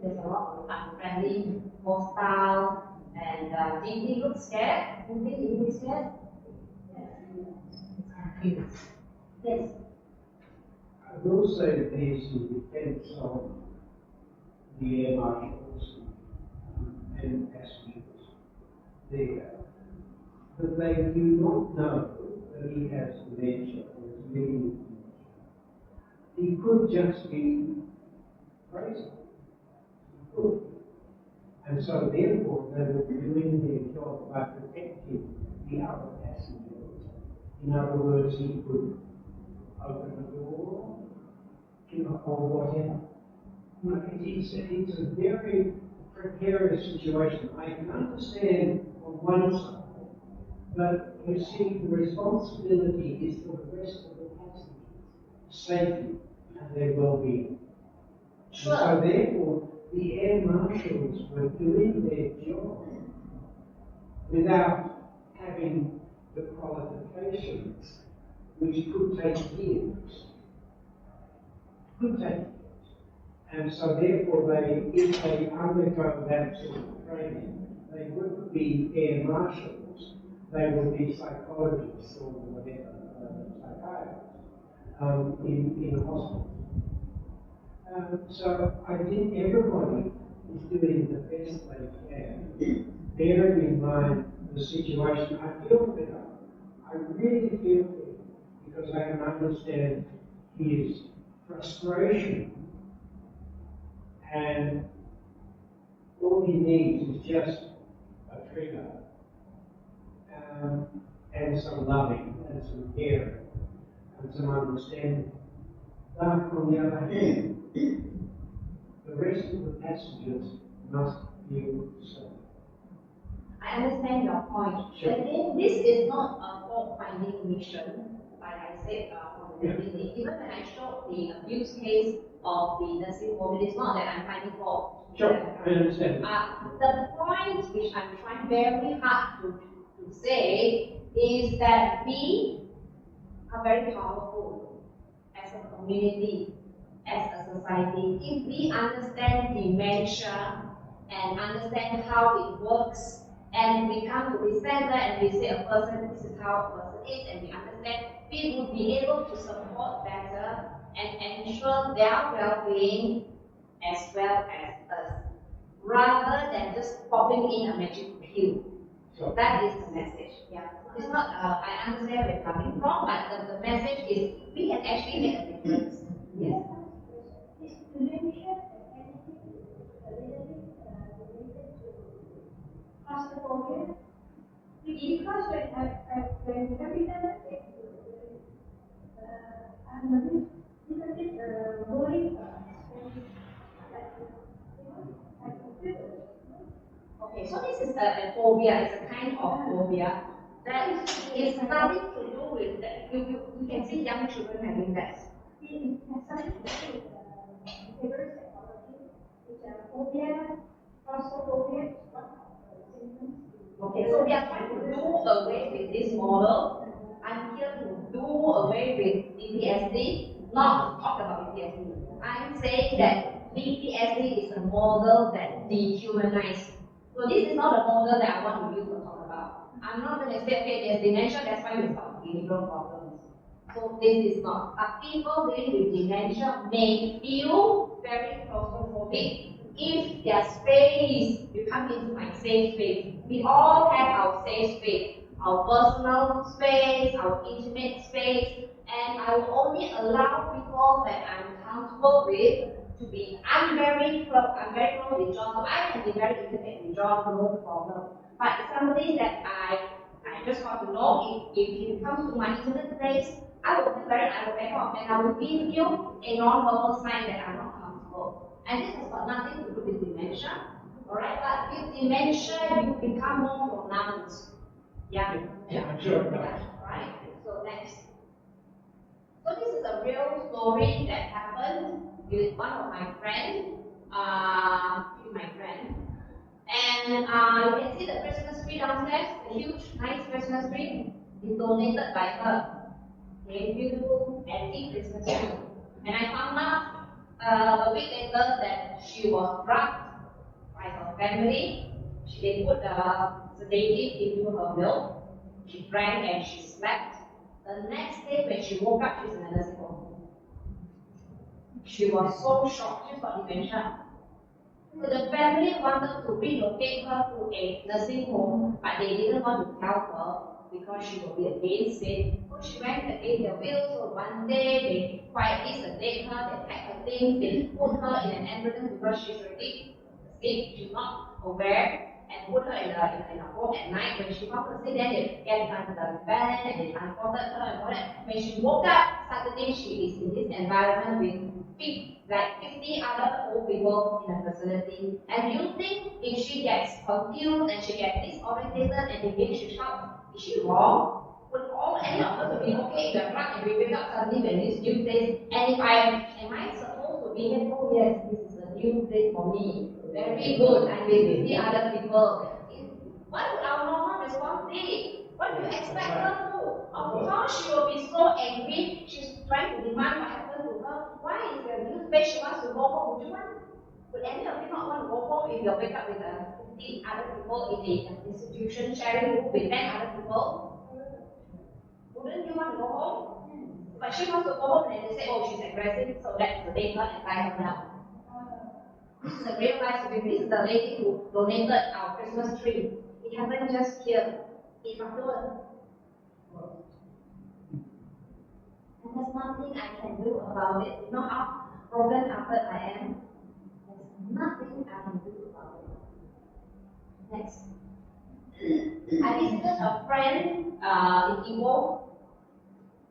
there's a lot of unfriendly, hostile, and did he look scared? You think he look scared? Yes. Yes. I will say this in defense of the air marshals and passengers there, that they do not know that he has dementia or is living with dementia. He could just be crazy. He could. And so therefore they were doing their job by protecting the other passengers. In other words, he could open the door, or whatever. It's a very precarious situation. I can understand on one side, but you see, the responsibility is for the rest of the passengers' safety and their well-being. Sure. So therefore, the air marshals were doing their job without having the qualifications, which could take years. Could take years. And so therefore, if they undergo that sort of training, they wouldn't be air marshals, they would be psychologists or whatever, psychiatrists in a hospital. So I think everybody is doing the best they can, bearing in mind the situation. I feel for him. I really feel for him because I can understand his frustration, and all he needs is just a trigger and some loving and some caring and some understanding. But on the other hand, the rest of the passengers must feel safe. I understand your point. Sure. Again, this is not a fault-finding mission, like I said from the beginning. Even when I showed the abuse case of the nursing home, it is not that I'm finding fault. Sure, I understand. The point which I'm trying very hard to say is that we are very powerful as a community, as a society. If we understand dementia and understand how it works, and we come to this center and we say a person, this is how a person is, and we understand, we will be able to support better and ensure their well-being as well as us, rather than just popping in a magic pill. So that is the message. Yeah, it's not. I understand where you're coming from, but the message is we can actually make a difference. Yes. Is dementia anything related to claustrophobia? Because when every time I take I'm a little bit worried Okay, so this is a phobia. It's a kind of phobia that is nothing to do with that. You can see young children having that. it has something to do with behavioral psychology, which are phobia, claustrophobia is one of the symptoms. Okay, so we are trying to do away with this model. I'm here to do away with PTSD, not talk about PTSD. I'm saying that PTSD is a model that dehumanizes. So this is not a model that I want to use to talk about. I'm not going to say, okay, there's dementia, that's why we start behavioral problems. So this is not. But people living with dementia may feel very claustrophobic if their space, you come into my safe space. We all have our safe space, our personal space, our intimate space, and I will only allow people that I'm comfortable with to be. I'm very close with John, so I can be very intimate with John, no problem. But somebody that I just want to know if he comes to my intimate place, I will feel very uncomfortable and I will give you a non-verbal sign that I'm not comfortable. And this has got nothing to do with dementia, alright? But with dementia, you become more pronounced. Yeah? Yeah, sure. Yeah, right? So next. So this is a real story that happened with one of my friends, And you can see the Christmas tree downstairs, the huge, nice Christmas tree, is donated by her. A beautiful antique Christmas tree. And I found out A week later, that she was drugged by her family. They put sedative into her milk. She drank and she slept. The next day, when she woke up, she's in a nursing home. She was so shocked. She's got dementia. So the family wanted to relocate her to a nursing home, but they didn't want to tell her because she will be against it. So she went against their will. So one day they quietly sedate her, they pack her things, they put her in an ambulance because she's already sick, she's not aware, and put her in a home at night. When she found her sick, then they get her to the van and they transported her and all that. When she woke up, suddenly she is in this environment with 50 other old people in the facility. And you think if she gets confused and she gets disorientated and they begin to shout, is she wrong? Would all any of us be okay in the front and we wake up suddenly when this new place? And if am I supposed to behave? Oh yes, this is a new place for me. Very good. I'm with 50 other people. What would our normal response be? What do you expect her to? Of course, she will be so angry. She's trying to demand what happened to her. Why is there a new space? She wants to go home. Would you want? Would any of you not want to go home if you wake up with 50 other people in the institution sharing room with 10 other people? Wouldn't you want to go home? But she wants to go home and they say, oh, she's aggressive, so let's sedate her and tie her down. This is a real life story. This is the lady who donated our Christmas tree. It happened just here in October. And there's nothing I can do about it. You know how broken-hearted I am? There's nothing I can do about it. Next. I visited a friend in Iwo,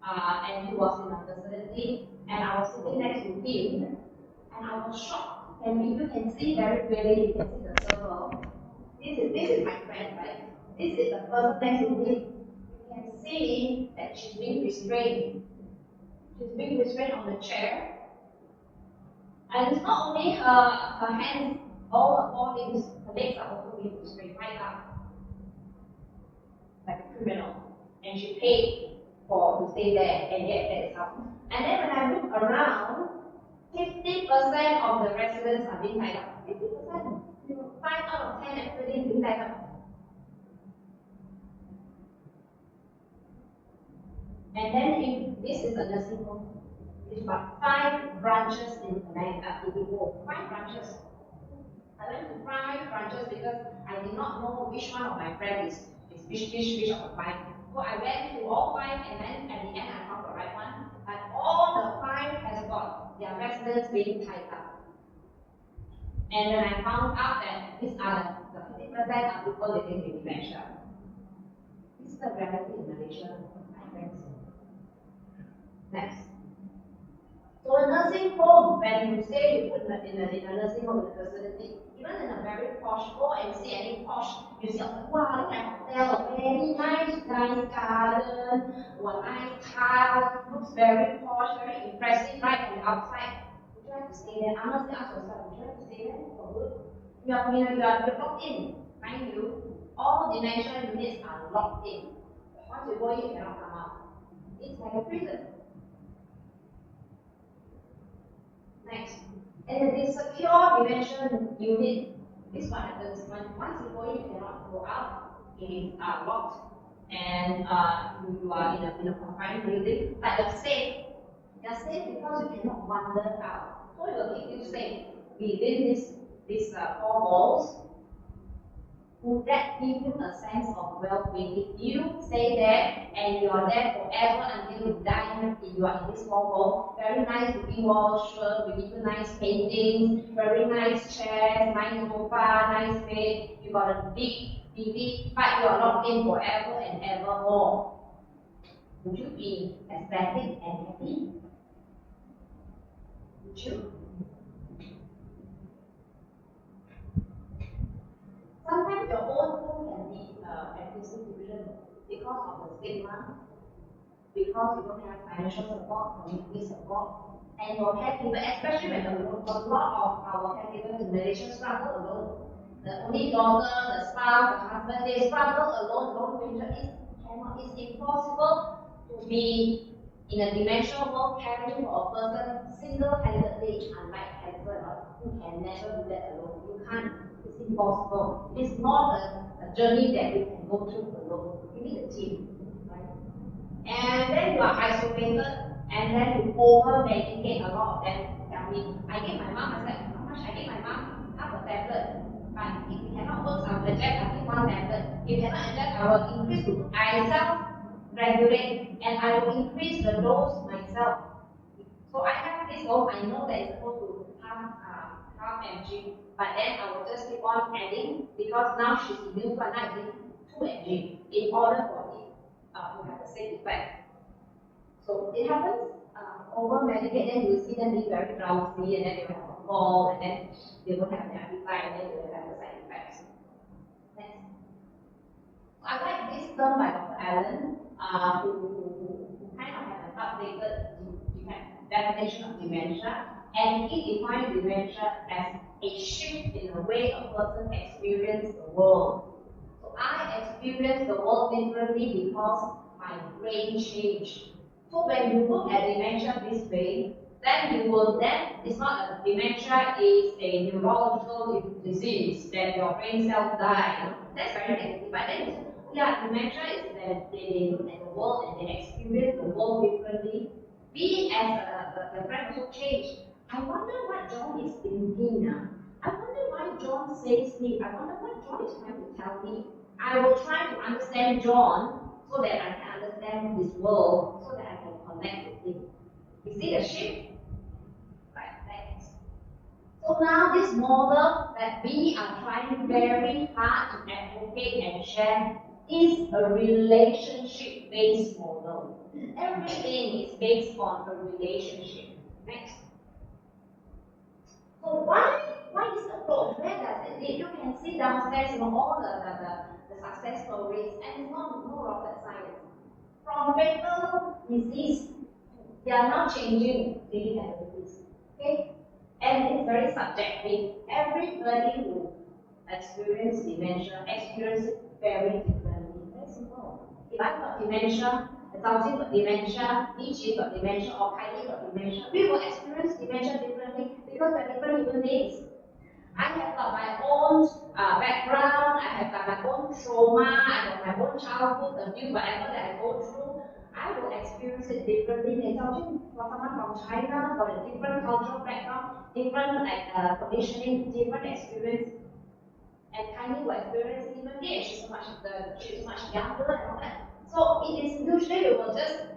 and he was in a facility, and I was sitting next to him, and I was shocked. And if you can see very clearly, you can see the circle. This is my friend, right? This is the person next to me. You can see that she's being restrained. She's being restrained on the chair. And it's not only her hands, all her four limbs, her legs are also being restrained right up. Like a criminal. And she paid to stay there, and yet that is how. And then when I look around, 50% of the residents are being tied up. 50%. 5 out of 10 everybody is being tied up. And then if this is a nursing home, it's about 5 branches in Ipoh. 5 branches. I went to 5 branches because I did not know which one of my friends is which of the 5. So I went to all 5 and then at the end I found the right one. But all the 5 has got their residents being tied up. And then I found out that these are the 50% are people living with dementia. This is the reality in Malaysia, my friends. Next. So a nursing home, when you say you put in a nursing home in a facility, even in a very posh, go and see any posh museum, wow, look at hotel, very nice garden, nice house, looks very posh, very impressive right from the outside. Would you like to stay there? Honestly, ask yourself, would you like to stay there for good? You're locked in, mind you. All dementia units are locked in. Once you go in, you cannot come out. It's like a prison. Next. And the secure dementia unit, this is what happens. Once you go in, you cannot go out. It is locked. And you are in a confined building. But you're safe. You're safe because you cannot wander out. So it will keep you safe within these 4 walls. Would that give you a sense of well-being? If you stay there and you are there forever until you die, if you are in this 4 walls, very nice looking walls, sure, we give you nice paintings, very nice chairs, nice sofa, nice bed, you got a big TV, but you are locked in forever and ever more. Would you be ecstatic and happy? Would you? Sometimes your own home can be an institution because of the stigma, because you don't have financial support, community support, and your caregiver, especially when alone, a lot of our caregivers in Malaysia struggle alone. The only daughter, the spouse, the husband, they struggle alone, it's impossible to be in a dementia world, caring for a person single-handedly, unlike cancer, you can never do that alone. You can't. It's impossible. It's not a journey that you can go through alone. You need a team, right? And then you are isolated, and then you over-medicate a lot of them. Tell me, I gave my mom, I said, how much? I gave my mom half a tablet. But if it cannot work, I will adjust only one tablet. If cannot adjust, I will increase to I self-regulate, and I will increase the dose myself. So I have this dose, I know that it's supposed to half mg, but then I will just keep on adding because now she's immune, so I'm not giving 2 mg in order for it to have the same effect. So it happens over medicate, then you see them be very drowsy, and then they will have a fall, and then they will have the appetite, and then they will have the side effects. Next. I like this term by Dr. Allen, who kind of had an updated definition of dementia, and he defined dementia as a shift in the way a person experiences the world. So I experience the world differently because my brain changed. So when you look at dementia this way, then it's not a dementia is a neurological disease that your brain cells die. That's very negative. But then you say, yeah, dementia is that they look at the world and they experience the world differently. We as the friend also changed. I wonder what John is thinking now. I wonder why John says this. I wonder what John is trying to tell me. I will try to understand John so that I can understand his world, so that I can connect with him. You see the shift? Right, thanks. So now this model that we are trying very hard to advocate and share is a relationship-based model. Everything is based on a relationship. Next. So why this approach? Where does it lead? You can see downstairs all the success stories, and it's not no rocket science. From fatal disease, they are not changing daily activities. Okay? And it's very subjective. Everybody who experiences dementia experiences it very differently. Very simple. If I've got dementia, Zhao got dementia, Ichi got dementia, or Kylie got dementia, we will experience dementia differently because we're different human beings. I have got my own background, I have got my own trauma, I have my own childhood abuse, whatever that I go through, I will experience it differently. And for someone from China, for a different cultural background, different conditioning, different experience, and Kylie will experience differently, and she's so much younger and all that. So it is usually we will just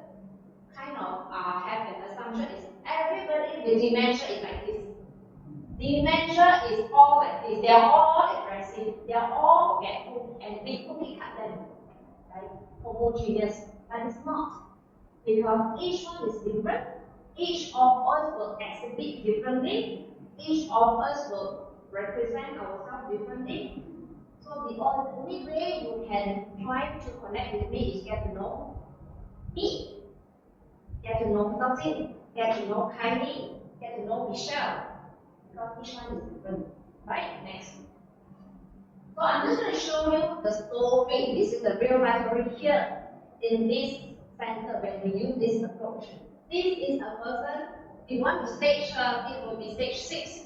kind of have an assumption is everybody with dementia is like this. Dementia is all like this. They are all aggressive. They are all forgetful, and we cookie cut them, right? Homogeneous, but it's not, because each one is different. Each of us will exhibit differently. Each of us will represent ourselves differently. So the only way you can try to connect with me is get to know me, get to know something, get to know Kylie, get to know Michelle, because each one is different. Right? Next. So I'm just going to show you the story. This is the real life story here in this center when we use this approach. This is a person, if you want to stage her, it will be stage 6.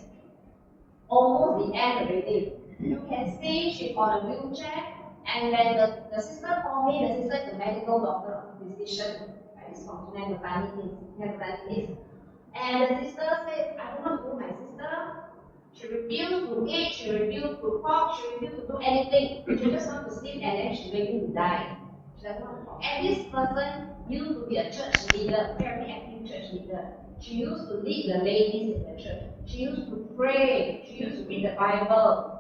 Almost the end already. You can see she's on a wheelchair, and when the sister called me, the sister is a medical doctor, physician, right? It's from Hepatitis. And the sister said, I don't want to do my sister. She refused to eat, she refused to talk, she refused to do anything. She just wants to sleep, and then she's ready to die. She doesn't want to talk. And this person used to be a church leader, very active church leader. She used to lead the ladies in the church. She used to pray. She used to read the Bible.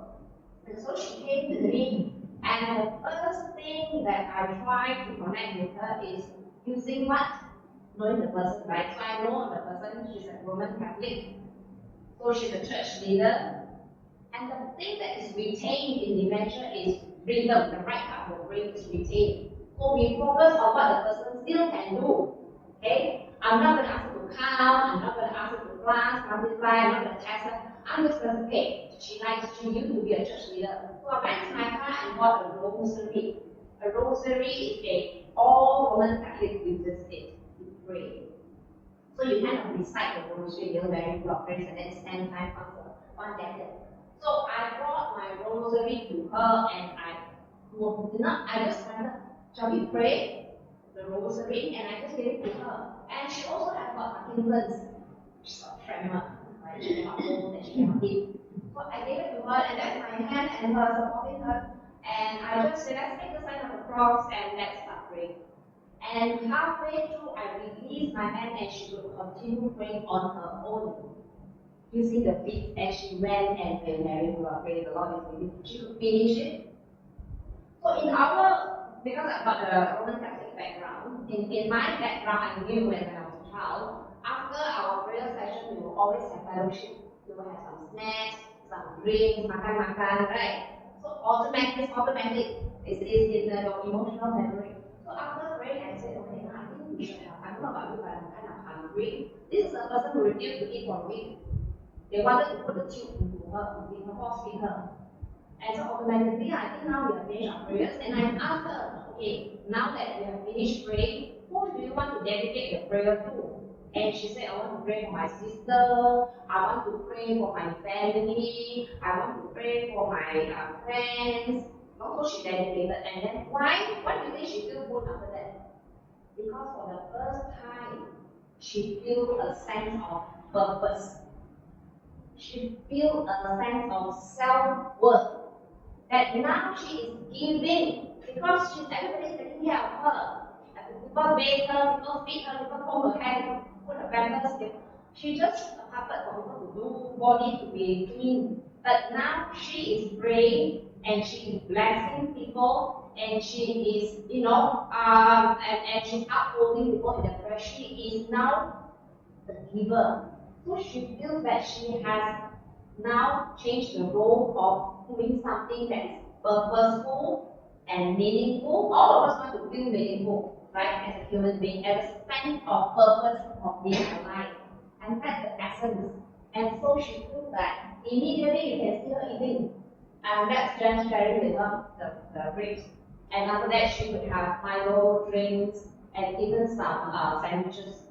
And so she came to me. And the first thing that I try to connect with her is using what? Knowing the person, right? So I know the person, she's a Roman Catholic. So she's a church leader. And the thing that is retained in dementia is rhythm. The right part of the brain is retained. So we focus on what the person still can do. Okay? I'm not going to ask her to count, I'm not going to ask her to class, multiply, I'm not going to test her. I'm just going to say, okay, she used to be a church leader. So I went to my car and bought a rosary. A rosary is all Roman Catholic uses it to pray. So you kind of recite the rosary, you're very good praise, and then stand time after one decade. So I brought my rosary to her, and I just kind of, shall we pray the rosary, and I just gave it to her. And she also has got Parkinson's, she's got tremor, right? She cannot hold and she cannot eat. So I gave it to her, and that's my hand and her supporting her. And I just said, let's take the sign of the cross and let's start praying. And halfway through, I released my hand and she would continue praying on her own, using the feet as she went and when Mary who praise the Lord is with you. She would finish it. So because I've got a Roman Catholic background, in my background, I knew when I was a child, after our prayer session, we will always have fellowship. We will have some snacks, some drinks, makan, right? So automatic. It's in your emotional memory. So after praying, I said, okay, now I think we should have. I don't know about you, but I'm kind of hungry. This is a person who refused to eat for a week. They wanted to put the tube into her, force feed her. And so automatically, I think now we have finished our prayers, and I asked her, okay, now that we have finished praying, who do you want to dedicate your prayer to? And she said, I want to pray for my sister, I want to pray for my family, I want to pray for my friends. Also, she dedicated. And then, why? Why do you think she feels good after that? Because for the first time, she feels a sense of purpose. She feels a sense of self-worth. That now she is giving because everybody is taking care of her. People bathe her, people feed her, people hold her hand, put her pampers. She just took a carpet for people to do, body to be clean. But now she is praying and she is blessing people and she is, and she's upholding people in the prayer. She is now the giver. So she feels that she has now changed the role of doing something that is purposeful and meaningful. All of us want to feel meaningful, right? As a human being, as a sense of purpose of being alive. And that's the essence. And so she feels that immediately you can see her eating. And that's just sharing with her the grapes. And after that, she would have Milo, drinks, and even some sandwiches.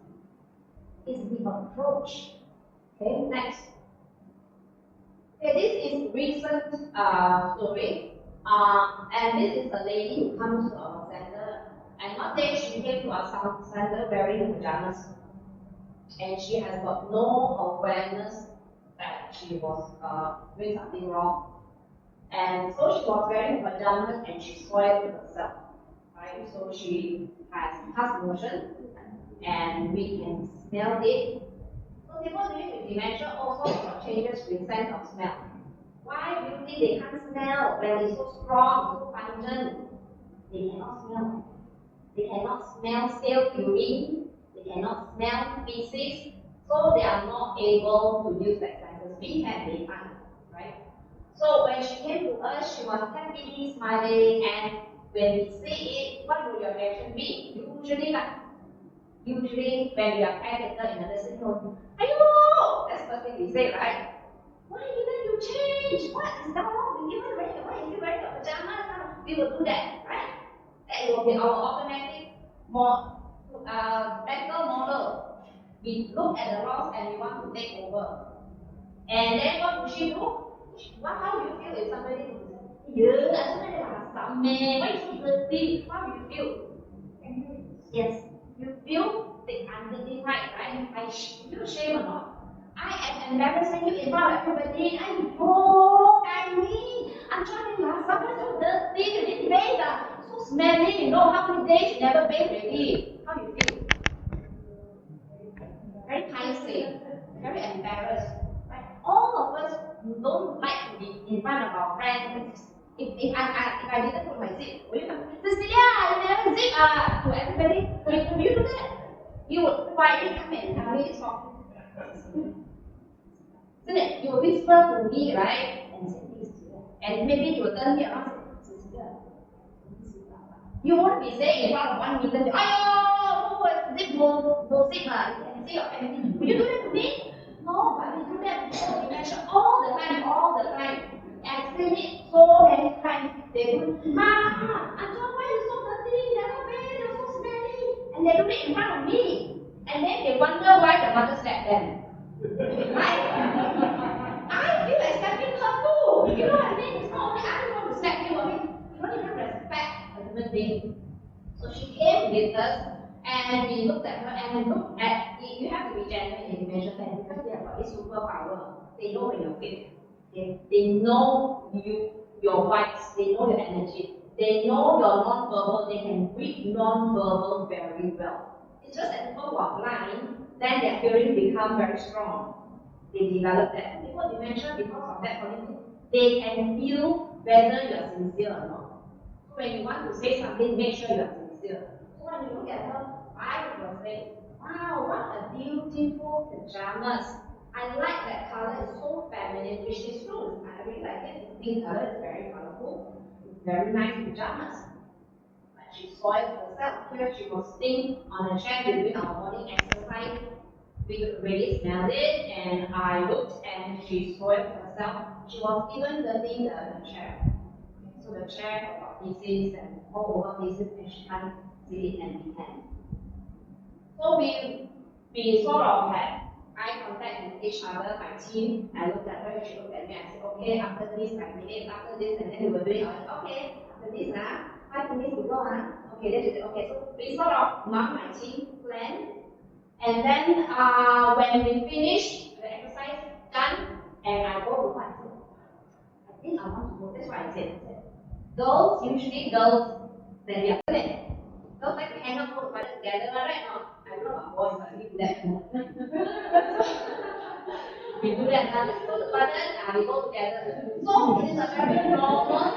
It's the approach. Okay, next. Okay, this is recent story. And this is a lady who comes to our center. And one day she came to our center wearing pajamas. And she has got no awareness that she was doing something wrong. And so she was wearing pajamas and she swallowed herself. Right? So she has pus motion and we can smell it. So people living with dementia also have changes with sense of smell. Why do you think they can't smell when it's so strong, so pungent? They cannot smell. They cannot smell stale urine. They cannot smell feces. So they are not able to use that senses. We can, they can't, right? So when she came to us, she was happy, smiling, and when we say it, what will your reaction be? Usually when we are caretaker in a nursing home, ayo! That's the first thing we say, right? Why didn't you change? What is that wrong with you? Why is you wearing your pajamas? We will do that, right? That will be our automatic mental model. We look at the wrongs and we want to take over. And then what will she do? How do you feel if somebody why is so dirty? How do you feel? Yes, you feel the undignified, right? I feel shame or not? I am embarrassing you in front of everybody. I'm angry. I'm trying to laugh. Somebody's so dirty. You didn't bathe. So smelly. You know how many days you never bathed already. How do you feel? Very paiseh, very embarrassed. Right? All of us don't like to be in front of our friends. If I didn't put my zip, will you come? Cecilia, you never zip to everybody. Will you do that? You would quietly come and tell me it's wrong. Isn't it? You will whisper to me, right? And say, and maybe you will turn me around and say, Cecilia. You won't be saying in front of 1 million, ayo, zip no zip lah. You can say your family. Will you do that to me? No, but we do that before dementia all the time. And explain it so many times. They do, Anton, why you so dirty? You never bathe, you're so smelly. And they do it in front of me. And then they wonder why the want to slap them. Right? I feel like slapping her too. You know what I mean? It's not only I just want to slap you. I mean, you don't even respect a human being. So she came with us, and we looked at her and looked at. You have to be genuine in measurement because they have got this superpower. They know when you're fake. They know your vibes. They know your energy. They know your non-verbal. They can read non-verbal very well. It's just that people who are blind, then their hearing become very strong. They develop that. People dementia because of that quality. They can feel whether you are sincere or not. So when you want to say something, make sure you are sincere. So when you look at her, I was saying, wow, what a beautiful pajamas. I like that color, it's so feminine, which is true. I really like it. It's pink color, it's very colorful. It's very nice pajamas. But she soiled herself. Here she was sitting on a chair doing our morning exercise. We could really smell it, and I looked and she soiled herself. She was even dirtying the chair. So the chair got pieces and all over pieces, and she can't sit it and be hand. So we sort of had eye contact with each other, my team. I looked at her, she looked at me, I said, okay, after this, 5 minutes, after this, and then we were doing, I went, okay, after this, 5 minutes to go, okay, then she said, okay, so we sort of, my team plan, and then when we finished the exercise, done, and I go to my team, I think I want to go, that's what I said. Girls, usually girls, then we are good. Girls like to hang out, go together, right? No, I don't know about boys, but we do that. We do that, let's go to the toilet, we go together. So it is a very normal,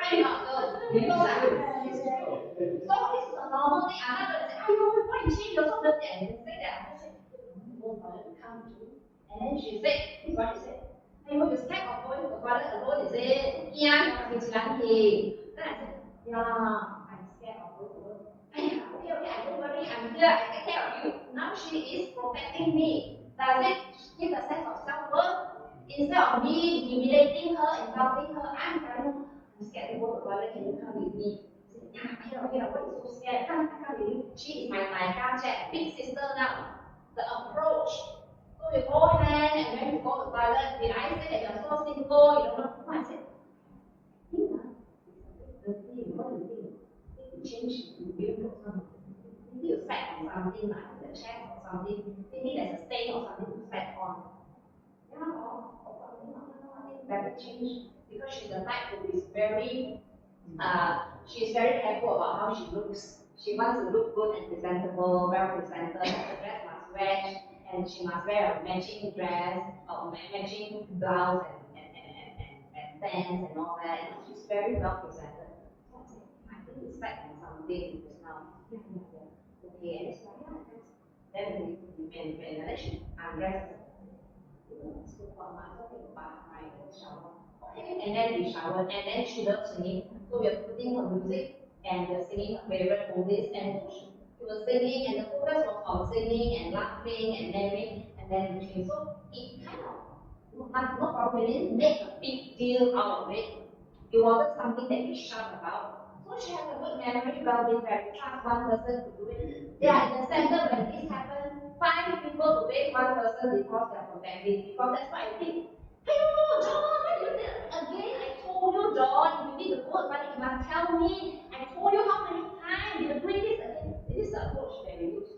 I'm not girls, you know that. It's true. So this is a normal thing. I'm not going to say, oh, why you change your so dirty? I didn't say that. I said, you go to the toilet, we come to. And then she said, this is what she said. Hey, you're scared of going to the toilet alone, is it? Yeah, it's lucky. Then I said, yeah, I'm scared of going to the toilet. Okay, I don't worry, I'm here, I take care of you. Now she is protecting me. Does it give a sense of self-worth? Instead of me humiliating her, insulting her, I'm telling her, I'm scared to go to the toilet, can you come with me? I said, yeah, what is so scared? I come with you. She is my big sister now. The approach. So you go hand and then you go to the toilet. Did I say that you're so single, you don't know? No, I said, what do you think? Change you know something. Maybe you sat on something like the chest or something. Maybe there's a stain or something to sat on. Yeah, or I think better change because she's the type who is very she's very careful about how she looks. She wants to look good and presentable, well presented. The dress must match, and she must wear a matching dress or matching blouse and pants and all that. And she's very well presented. So I said, I think it's like something just now. Yeah. Okay, and it's like, yeah, then when she undresses, so I'm talking about my shower. Okay, and then we showered, and then she loves singing. So we are putting her music, and we are singing her favorite oldies, and she was singing, and the focus was on singing and laughing and marrying, and then we changed. So it kind of, not probably, we didn't make a big deal out of it. It wasn't something that we shout about. So she has a good memory, well, we very trust one person to do it. They are in the center when this happens. 5 people to wait one person because they are protective. Because that's what I think. Hey, no, John, why you did it again? I told you, John, if you need to go but you must tell me. I told you how many times you're doing this again. This is the approach that we use.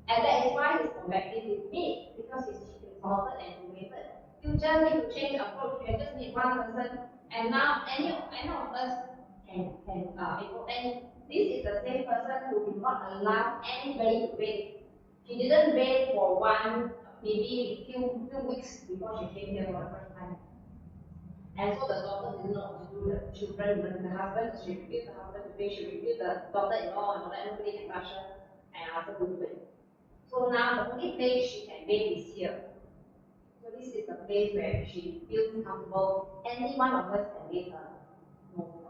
And that is why he's protective with me, because he's insulted and humiliated. You just need to change approach. You just need one person, and now any of us can and this is the same person who did not allow anybody to wait. She didn't wait for maybe few weeks before she came here for the first time. And so the daughter didn't know what to do. The children, the husband, she refused the husband to pay. She refused the daughter-in-law and all that. Nobody can touch her and ask her to do it. So now the only place she can wait is here. So this is the place where she feels comfortable. Any one of us can wait her. No problem.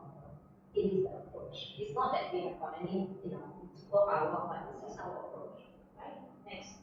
It is the approach. It's not that we have got any, superpower, but this is our approach. Right? Next.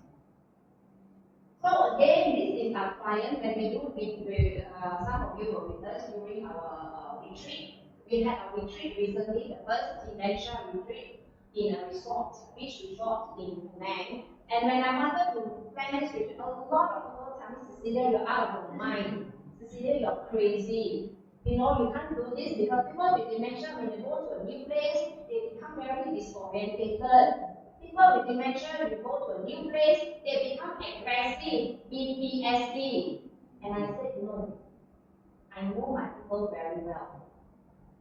So again, this is our client. When we do with some of you were with us during our retreat. We had a retreat recently, the first dementia retreat. in a resort, beach resort in Penang. And when I wanted to plan this retreat, a lot of people tell me, Cecilia, you're out of your mind. Cecilia, you're crazy. You know, you can't do this because people with dementia, when they go to a new place, they become very disorientated. People with dementia, you go to a new place, they become aggressive, PTSD. And I said, no, I know my people very well.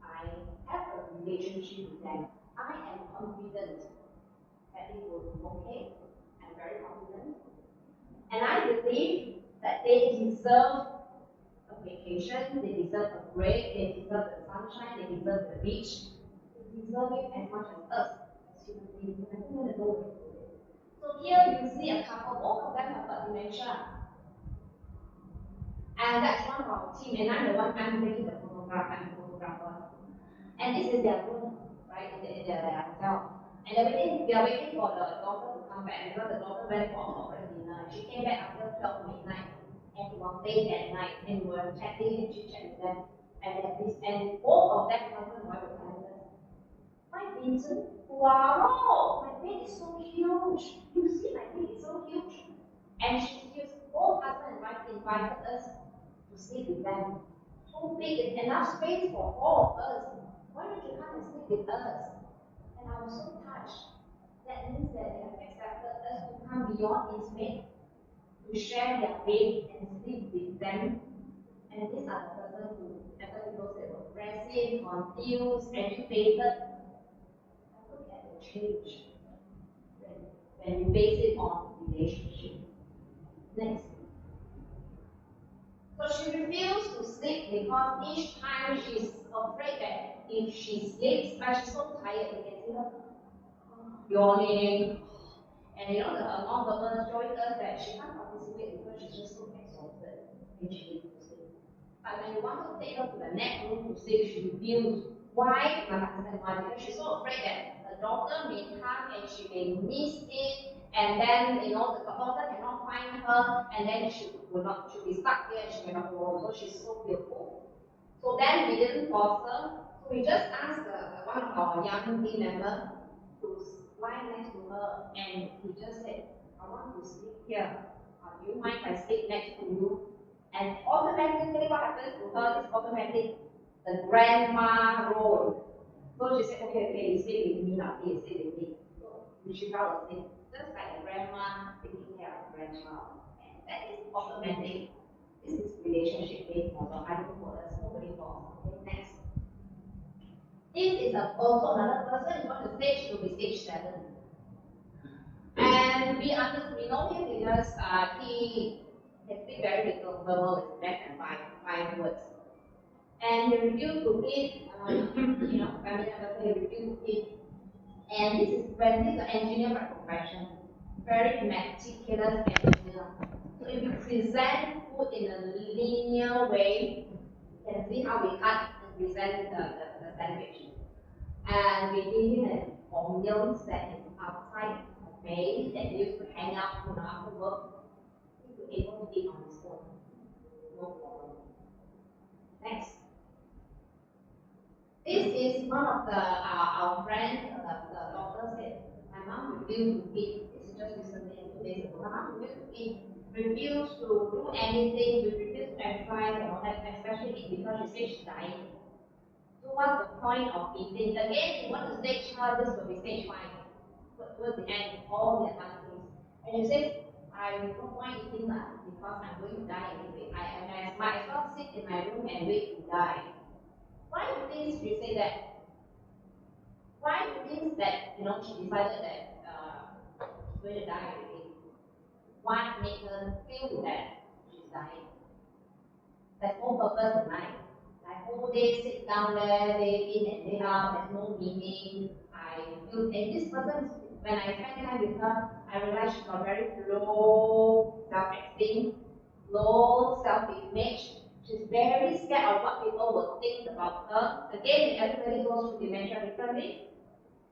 I have a relationship with them. I am confident that it will be okay. I'm very confident. And I believe that they deserve a vacation, they deserve a break, they deserve the sunshine, they deserve the beach. They deserve it as much as us, as human beings. I think that's the way to do it. So here you see a couple, both of them have got dementia. And that's one of our team, and I'm the one I'm taking the photograph, I'm the photographer. And this is their room, right, in their hotel. And they are waiting for the daughter to come back because the daughter went for a corporate dinner. She came back after 12 midnight, and it was late at night, and we were chatting and chit-chat with them. And both of them, husband and wife, were telling us, my Vincent, wow, my bed is so huge. You see, my bed is so huge. And both husband and wife invited us to sleep with them. So big, enough space for all of us. Why don't you come and sleep with us? And I was so touched. That means that they have accepted us to come beyond intimate, to share their bed and sleep with them. And these are the persons who, after people say, were aggressive, confused, agitated. And look at the change when you base it on relationship. Next. So she refused to sleep because each time she's afraid that if she sleeps, but she's so tired, you can see her yawning. And you know, the non-verbal showing us that she can't participate because she's just so exhausted and she needs to sleep. But when you want to take her to the next room to sleep, she refused. Why? You must understand why. Because she's so afraid that the doctor may come and she may miss it. And then, you know, the doctor cannot find her, and then she'll be stuck there and she cannot go home. So she's so fearful. So then we didn't force her. So we just asked one of our young team members to lie next to her, and he just said, I want to sleep here. Do you mind if I sleep next to you? And automatically what happens to her is automatic. The grandma role. So she said, okay, you sleep with me now, please sleep with me. So she fell asleep. Just like a grandma taking care of grandchild. And that is automatic. This is relationship-based model. I don't for us, nobody for us. Okay, next. This is also another person who wants to stage to be stage 7. And we know him because he can speak very little verbal, less than five words. And he refused to eat, family members, he refused to eat. And this is when he's an engineer by profession, very meticulous engineer. So if you present food in a linear way, you can see how we cut and present the sandwich. And we give him an onion that is outside the base that used to hang out after work. He was able to eat on his own. No problem. Next. This is one of our friends, the doctor said, my mom refused to eat. This is just recently, 2 days ago. My mom refused to eat, refused to do anything, refused to exercise and all that, especially eat because she said she's dying. So what's the point of eating? Again, you want to stage her, this will be stage 5. But towards the end, all the advanced things. And she says, I don't mind eating that because I'm going to die anyway. I might as well sit in my room and wait to die. Why do you think she say that? Why do you think that, she decided that she's going to die already? What made her feel that she's dying? There's no purpose in life. Like whole day sit down there, day in and day out, there's no meaning. And this person, when I spend time with her, I realized she's got very low self-esteem, low self-image. She's very scared of what people will think about her. Again, everybody goes through dementia differently.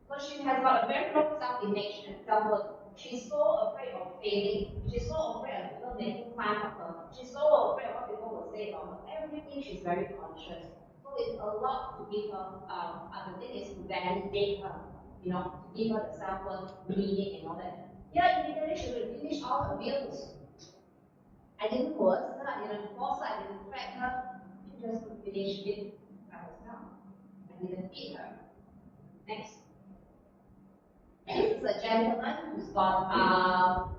So she has got a very low self-image and self-worth. She's so afraid of failing. She's so afraid of people making fun of her. She's so afraid of what people will say about her. Everything she's very conscious. So it's a lot to give her. The thing is to validate her. you know, to give her the self-worth, meaning and all that. Yeah, immediately she will finish all her meals. I didn't coerce her, I didn't force her, I didn't threaten her. She just finished it by herself. I didn't feed her. Next. This is a gentleman who's got, I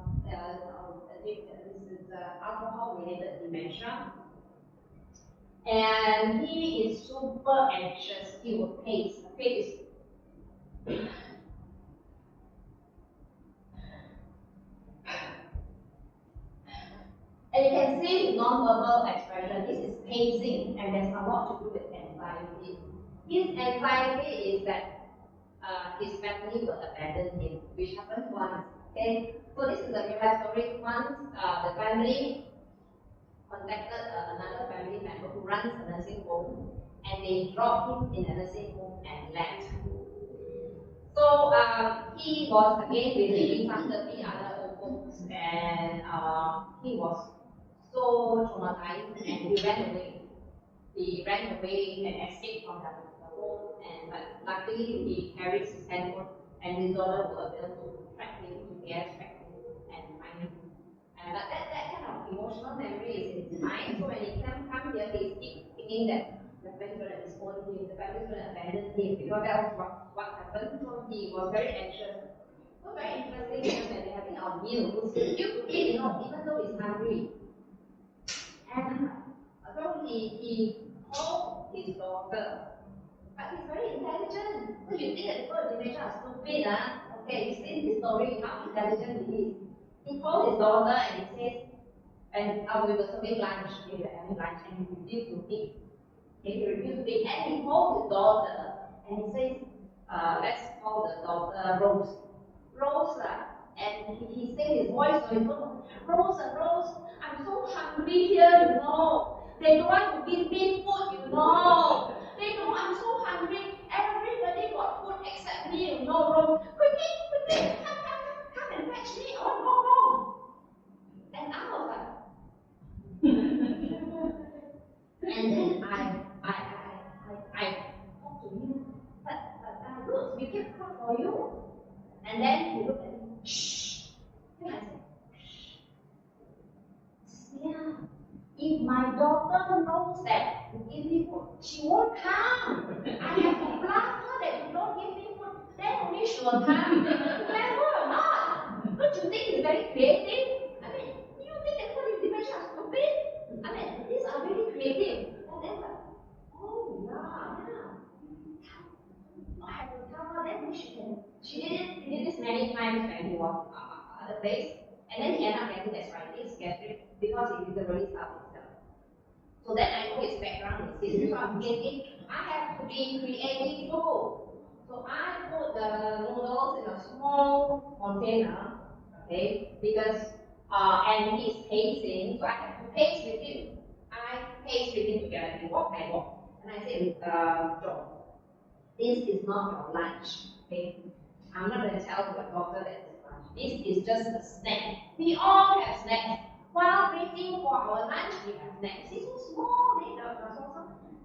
think this is alcohol-related dementia. And he is super anxious. He will pace. The pace is and you can see his non-verbal expression. This is pacing, and there's a lot to do with anxiety. His anxiety is that his family will abandon him, which happened once. Okay, so this is a real life story. Once the family contacted another family member who runs a nursing home, and they dropped him in a nursing home and left. So he was again with some 30 other old folks, and he was so traumatized, and he ran away. He ran away and escaped from the home, and but luckily he carries his handphone, and his daughter was able to track him, to get track him, and find him. But that kind of emotional memory is in his mind. So when he come here, he keeps thinking that the family's going to disown him, the family's going to abandon him, because that was what happened. So he was very anxious. So very interesting, when they're having our meals, you could eat, you know, even though he's hungry. And so he called his daughter, but he's very intelligent. So you think that people with dementia are stupid, okay, you've seen his story, how intelligent he is. He called his daughter and he says, and we were serving lunch, we were having lunch, and he refused to eat. He refused to eat, and he called his daughter and he says, let's call the daughter Rose. Rose, and he said his voice, so he told Rose, Rose, I'm so hungry here, you know. They don't want to give me food, you know. They know I'm so hungry. Everybody got food except me, you know, Rose. Quickly, come and fetch me. I want to go home. And I was like, and then I talked to him, but look, we can cook for you. And then he looked at me, shh. And I said, shh. Yeah. If my daughter knows that you give me food, she won't come. I have to blast her that you don't give me food. Then only she will come. Clever or not? Don't you think it's very creative? I mean, do you think that people with dementia are stupid? I mean, these are very creative. And then like, oh yeah. I have to tell her then she can. He did this many times when he was at the place, and then he ended up getting gastritis, gastric, because he literally starved himself. So then I know his background, his history, so I'm thinking, I have to be creative too. So I put the noodles in a small container, okay, because, and he's pacing, so I have to pace with him. I pace with him together, he walk, I walk. And I say, John, this is not your lunch, okay? I'm not going to tell your doctor that it's lunch. This is just a snack. We all have snacks. While waiting for our lunch, we have snacks. It's so small,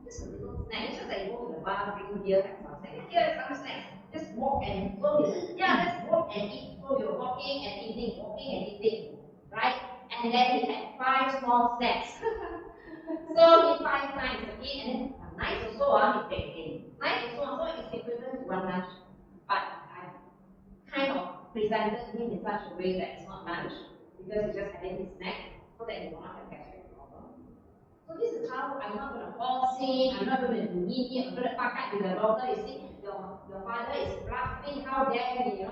just a little snack. It's just like you go to the bar, drink beer, have some snacks. Here are some snacks. Just walk and so let's walk and eat. So you're walking and eating, right? And then he had 5 small snacks. So he 5 times again, and then nice also, he take again. Nice also, so it's equivalent to 1 lunch. But I kind of presented him in such a way that it's not lunch, because he's just having his snack, so that he will not have gastric problem. So this is how I'm not going to force him, I'm not going to demean him, I'm going to pack up with the doctor. You see, your father is bluffing, how dare he,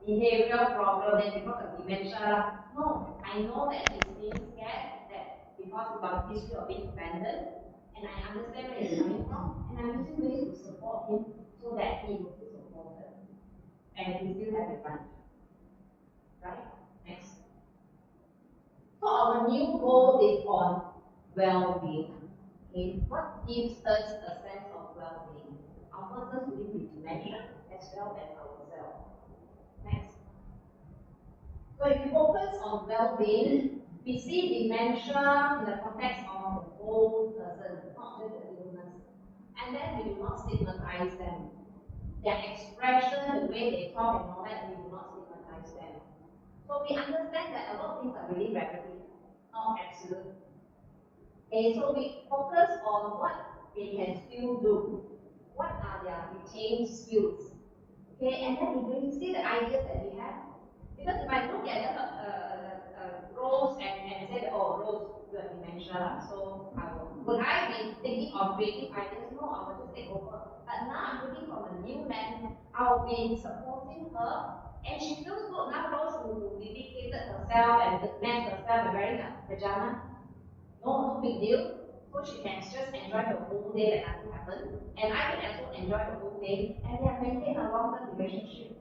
behavioral problem, and because of dementia. No, I know that he's being scared, that because he's got a history of being abandoned, and I understand where he's coming from, and I'm using ways to support him so that he will be supported. And he still has advantage. Right? Next. So our new goal is on well-being. Okay? What gives us a sense of well-being? Our persons living with dementia as well as ourselves. Next. So if you focus on well-being, we see dementia in the context of the whole person, not just the illness. And then we do not stigmatize them. their expression, the way they talk and all that, we do not stigmatize them. So we understand that a lot of things are really relative, not absolute. Okay, so we focus on what they can still do. What are their retained skills? Okay, and then we see the ideas that we have. Because if I look at Rose and say, oh, Rose, you have dementia, so would I be thinking of creative ideas? No, I will just take over. But now I'm looking from a new lens. I'll be supporting her, and she feels good. Now Rose who dedicated herself and meant herself and wearing a pajama. No big deal. So she can just enjoy the whole day that nothing happened. And I can also enjoy the whole day, and we have maintained a long-term relationship.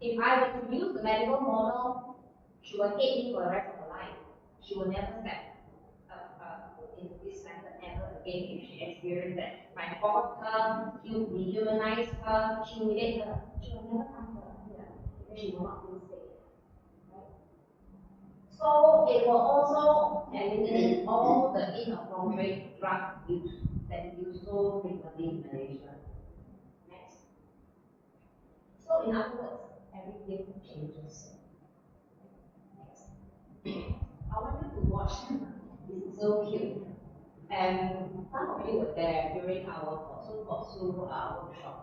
If I were to use the medical model, she will hate me for the rest of her life. She will never step in this center ever again if she experiences that. If I force her, dehumanize her, humiliate her, she will never come here because she will not feel safe. Right? So it will also eliminate all the inappropriate drug use that we use so frequently in Malaysia. Next. So in other words, everything changes. Next. I want you to watch. This is so cute. And some of you were there during our Potsu workshop.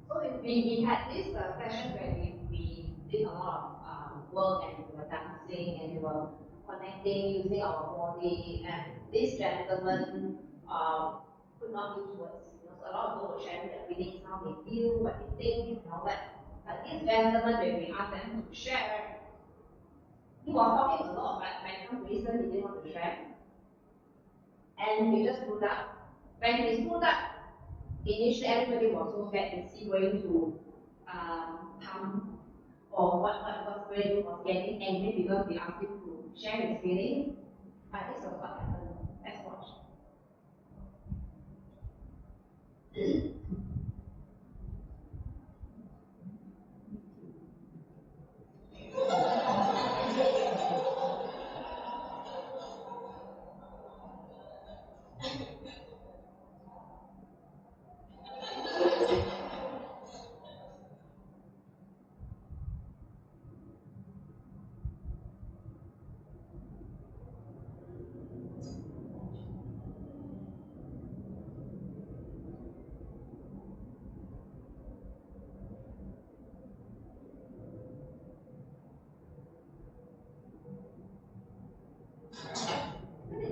So we had this session where we did a lot of work and we were dancing and we were connecting using our body. And this gentleman could not use words. So a lot of people were sharing their feelings, how they feel, what they think, and all that. But this gentleman, when we asked them to share, he was talking a lot, but when it comes to listen, he didn't want to share. And he just stood up. When he stood up, initially everybody was so scared. Is he going to pump or what was going was getting angry because we asked him to share his feelings. But this was what happened. Let's watch.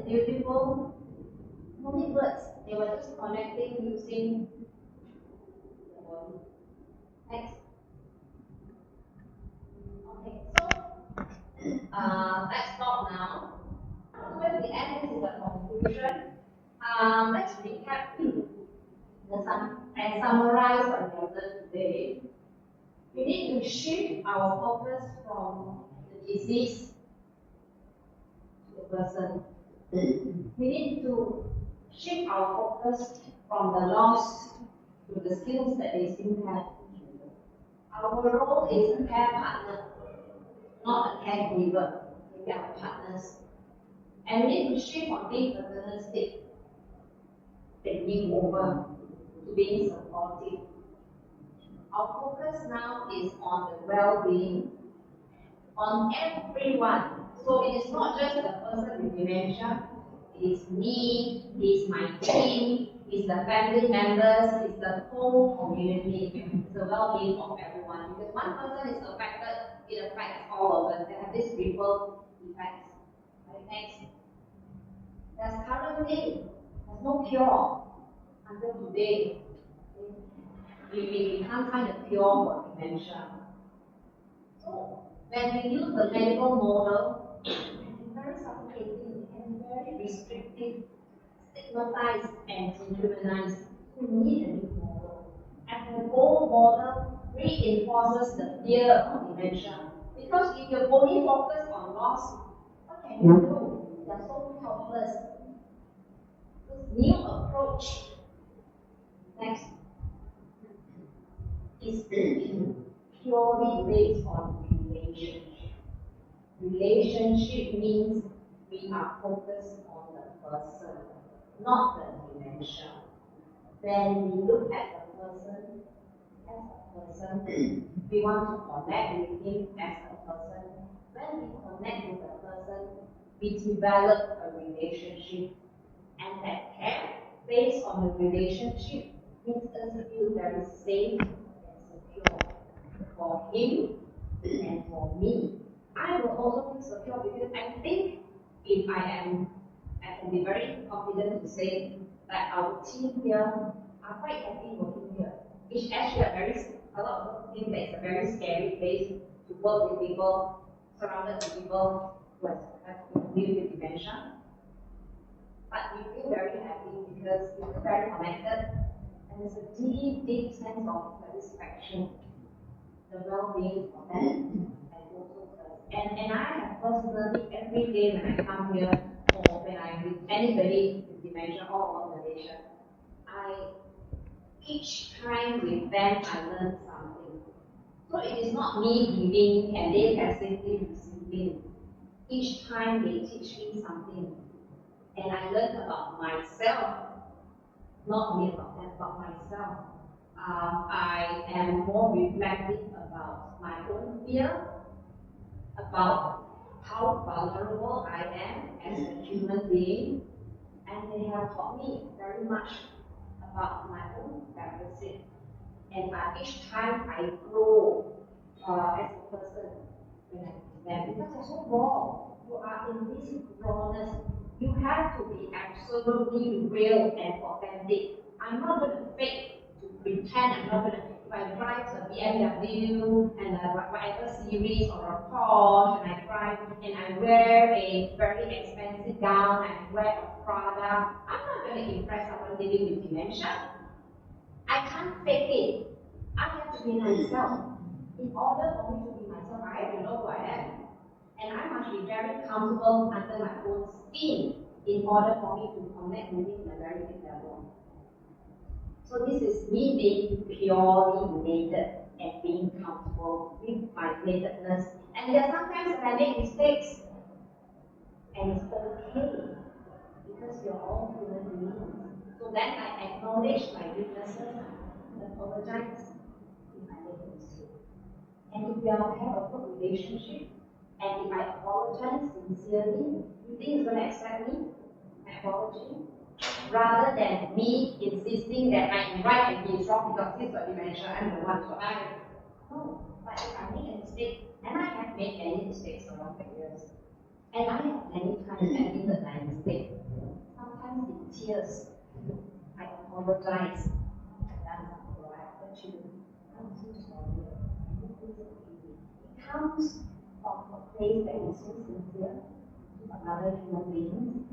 Beautiful, no need words. They were just connecting using the body. Next. Okay, so let's stop now. Towards the end, this is the conclusion. Let's recap and summarize what we have learned today. We need to shift our focus from the disease to the person. We need to shift our focus from the loss to the skills that they still have. Our role is a care partner, not a caregiver. We are partners. And we need to shift from being paternalistic and being over to being supportive. Our focus now is on the well-being, on everyone. So it is not just the person with dementia, it is me, it is my team, it is the family members, it is the whole community, it's the well-being of everyone. Because one person is affected, it affects all of us. They have this ripple effect. Right, next. There's no cure until today. We can't find a cure for dementia. So when we use the medical model, it's very suffocating and very restrictive, stigmatized and dehumanized. We need a new model. And the old model reinforces the fear of dementia. Because if you're only focused on loss, what can you do? You're so helpless. This new approach, next, is purely based on relationship. Relationship means we are focused on the person, not the dementia. When we look at the person, as a person. We want to connect with him as a person. When we connect with a person, we develop a relationship, and that care based on the relationship makes us feel very safe and secure for him and for me. I will also feel secure because I think if I can be very confident to say that our team here are quite happy working here. It's actually a lot of people think that it's a very scary place to work with people, surrounded with people who have to deal with dementia. But we feel very happy because we feel very connected, and there's a deep, deep sense of satisfaction, the well-being for them, and also us. And I have personally, every day when I come here, or when I meet anybody with dementia all over Malaysia, each time with them I learn something. So it is not me giving and they passively receiving. Each time they teach me something. And I learn about myself, not me about them, about myself. I am more reflective about my own fear, about how vulnerable I am as a human being, and they have taught me very much about my own deficit. And each time I grow as a person when I do that, because they're so raw. You are in this rawness. You have to be absolutely real and authentic. I'm not going to fake to pretend. I'm not going to. If I drive a BMW and whatever series or a Porsche, and I drive and I wear a very expensive gown, and I wear a Prada, I'm not going to impress someone living with dementia. I can't fake it. I have to be myself. In order for me to be myself, I have to know who I am. And I must be very comfortable under my own skin in order for me to connect with it in a very deep level. So this is me being purely naked and being comfortable with my nakedness. And there are sometimes when I make mistakes, and it's okay because you're all human beings. So then I acknowledge my weaknesses and apologize if I make a mistake. And if we have a good relationship, and if I apologize sincerely, you think he's going to accept me? My apology? Rather than me insisting that I am right and he is wrong because he's got dementia, I'm the one, so I. No, but if I make a mistake, and I have made many mistakes along the years, and I have many times admitted my mistake, sometimes in tears, I apologize. I've done something wrong, I hurt you. I'm so sorry. It comes from a place that is so sincere to another human being.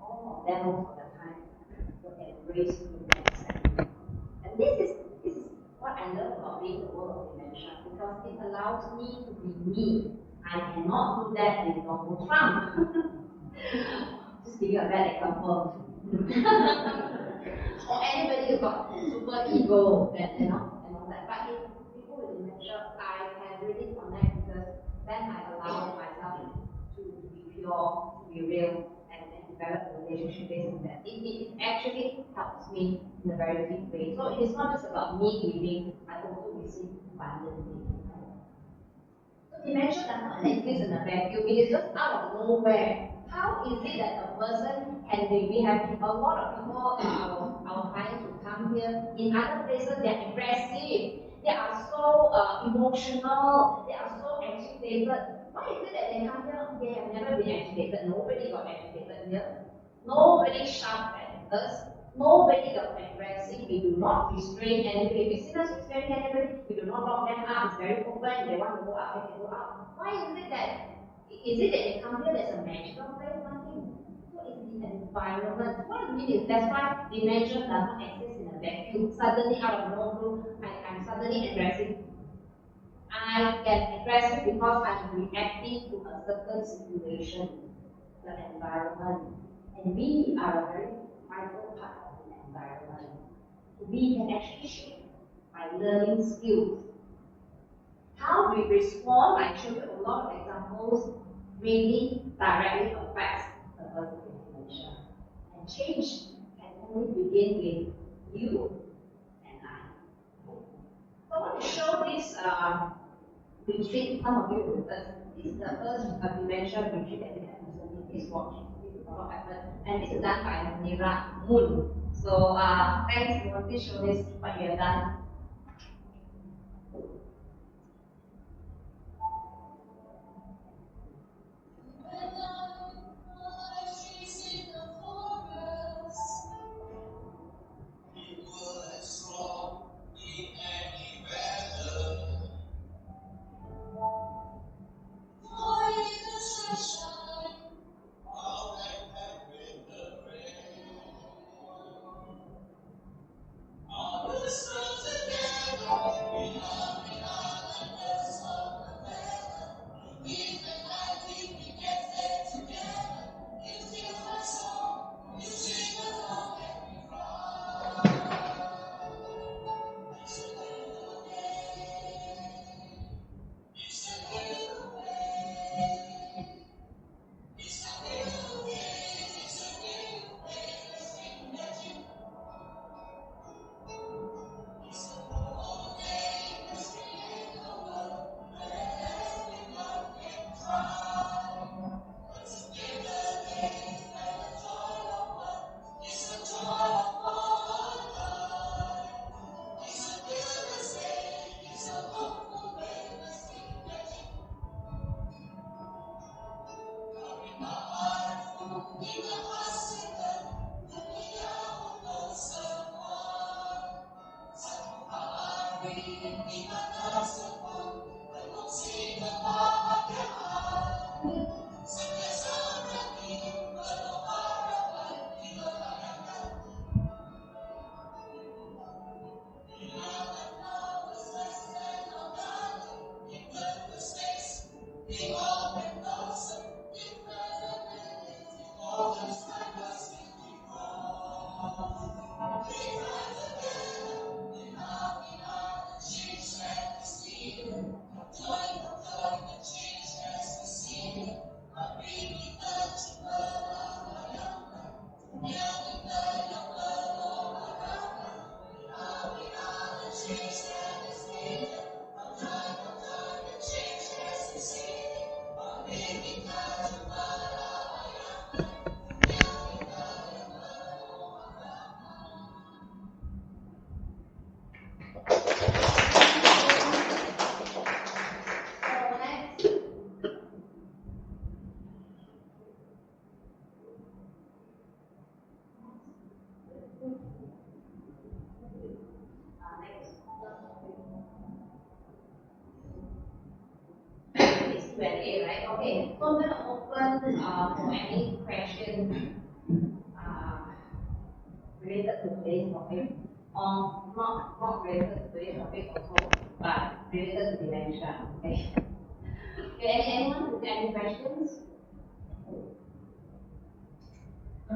All of them most of the time will embrace me and accept me. And this is what I love about being the world of dementia, because it allows me to be me. I cannot do that with Donald Trump. Just give you a bad example. Or anybody who's got super ego and all that. But if people with dementia, I can really connect because then I allow myself to be pure, to be real, and develop a relationship based on that. It actually helps me in a very deep way. So it is not just about me giving, I also receive abundantly. So dementia does not exist in a vacuum, it is just out of nowhere. How is it that a person can be? We have a lot of people, our clients who come here, in other places they are aggressive, they are so emotional, they are so agitated. Why is it that they come here? They have never been agitated, nobody got agitated here. Nobody shouted at us, nobody got aggressive, we do not restrain anybody. If you see us restraining anybody, we do not lock them up, it's very open, they want to go out, they can go out. Why is it that they come here, there's a magical place? Nothing. So it's the environment. What I mean is that's why dementia does not exist in a vacuum. Suddenly out of no blue, I'm suddenly aggressive. I get aggressive because I'm reacting to a certain situation, the environment. And we are a very vital part of the environment. We can actually shape by learning skills. How we respond, I showed you a lot of examples, really directly affects the person with dementia. And change can only begin with you and I. So I want to show this retreat to some of you because this is the first dementia retreat that we have recently. This watch, this is what happened, and this is done by Nira Moon. So thanks, you want to show this what you have done. Q&A, right? Okay, so I'm going to open for any questions related to today's topic, or not related to today's topic also, but related to dementia. Okay. Anyone with any questions? I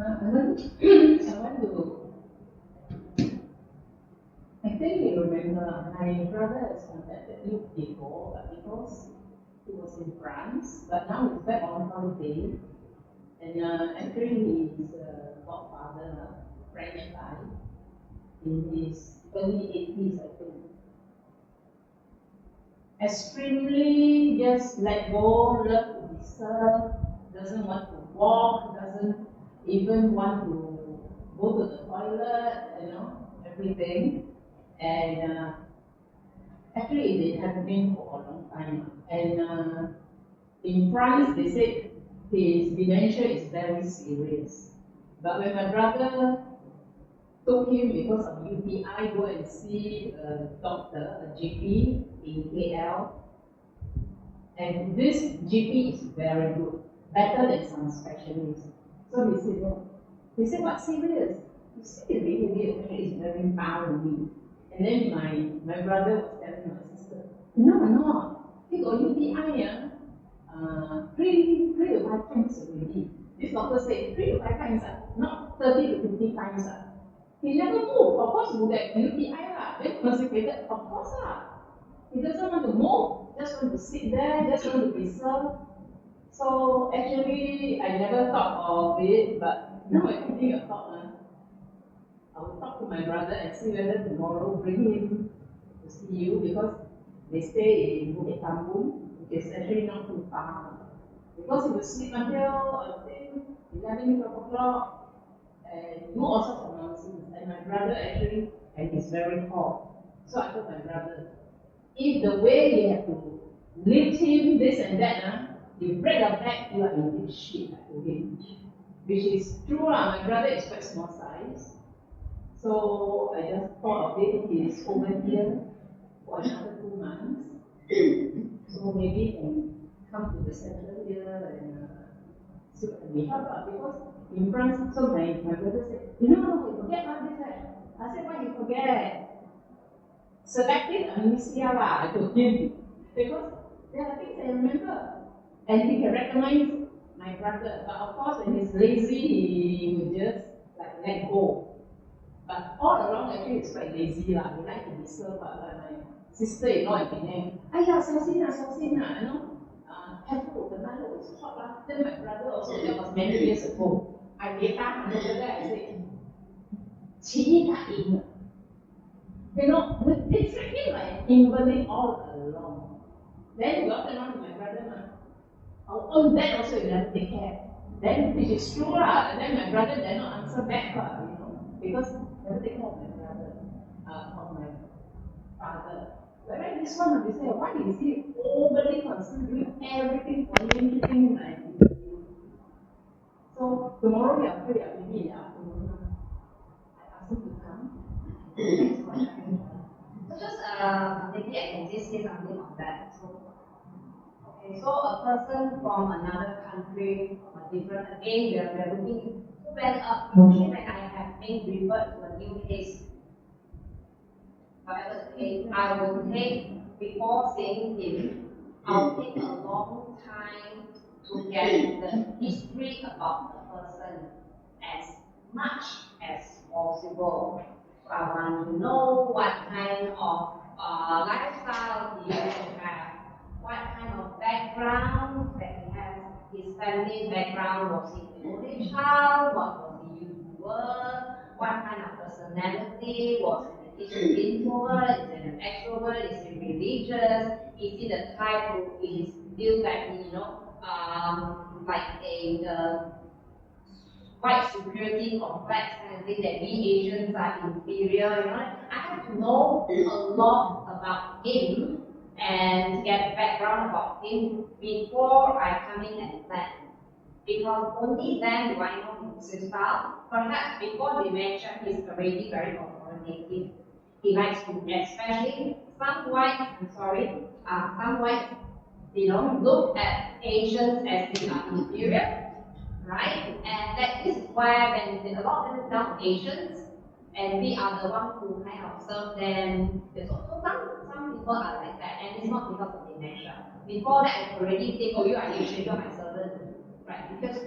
think you remember my brother has contacted you before, but because he was in France, but now he's back on holiday. And actually he's a godfather, French guy, in his early 80s, I think. Extremely just let go, love to be served, doesn't want to walk, doesn't even want to go to the toilet, everything. And actually it had been for a long time. And in France, they said his dementia is very serious. But when my brother took him because of UTI, go and see a doctor, a GP in KL. And this GP is very good, better than some specialists. So he said, well, what's serious? You see the behavior actually is very mild. And then my brother was telling my sister, no, he got UTI, 3 to 5 times already. This doctor said 3 to 5 times, not 30 to 50 times. He never moved. Of course, he would have UTI. Then constipated, of course. He doesn't want to move, just want to sit there, just want to be served. So actually, I never thought of it, but now I'm thinking a thought. I will talk to my brother and see whether tomorrow bring him to see you because they stay in Bukit Tambun, which is actually not too far. Because he will sleep until I think 11, 12 o'clock, and do all sorts of nonsense. And my brother actually, and he's very tall. So I told my brother, if the way you have to lift him, this and that, you break your back, you are in big shit, I told him. Which is true, my brother is quite small size. So I just thought of it, he is over here for another 2 months. So maybe he can come to the center here and see what can be helped out. Because in France, so my brother said, you forget all this. I said, why you forget? Selective amnesia I told him. Because there are things I remember. And he can recognize my brother. But of course, when he's lazy, he will just let go. But all along, actually, it's quite lazy. He like to disturb my sister-in-law and Penang. Ayah, 小心啊, careful, the milo is hot. Then my brother also, that was many years ago. I gave back over there, I said, 起他赢了. It's really like an invalid all along. Then we often run to my brother, then also you never take care. Then, which is true, and then my brother did not answer back, because I never take care of my brother, of my father. Whereas this one, we say, why is he overly concerned doing everything for him, keeping my So, tomorrow we are free, maybe in the afternoon. I asked him to come. Thanks for sharing. So just maybe I can just say something on that. Okay, so a person from another country, from a different, again, we are looking. So when I have been referred to a new case, whatever the case, I will take, before seeing him, I'll take a long time to get the history about the person as much as possible. So I want to know what kind of lifestyle he used to have, what kind of background that he has. His family background, was he the only child, what was he used to work, what kind of personality, was he an introvert, is he an extrovert, is he religious, is he the type who is still like, like a white superiority complex kind of thing that we Asians are inferior, I have to know a lot about him and get background about him before I come in and plan. Because only then do I know his style. Perhaps before dementia, he's already very authoritative. He likes to, especially some whites, some whites, look at Asians as they are inferior, right? And that is where when a lot of them down Asians, and we are the ones who kind of serve them. So some people are like that, and it's not because of dementia. Before that, I already think, you are Asian, you are my servant, right? Because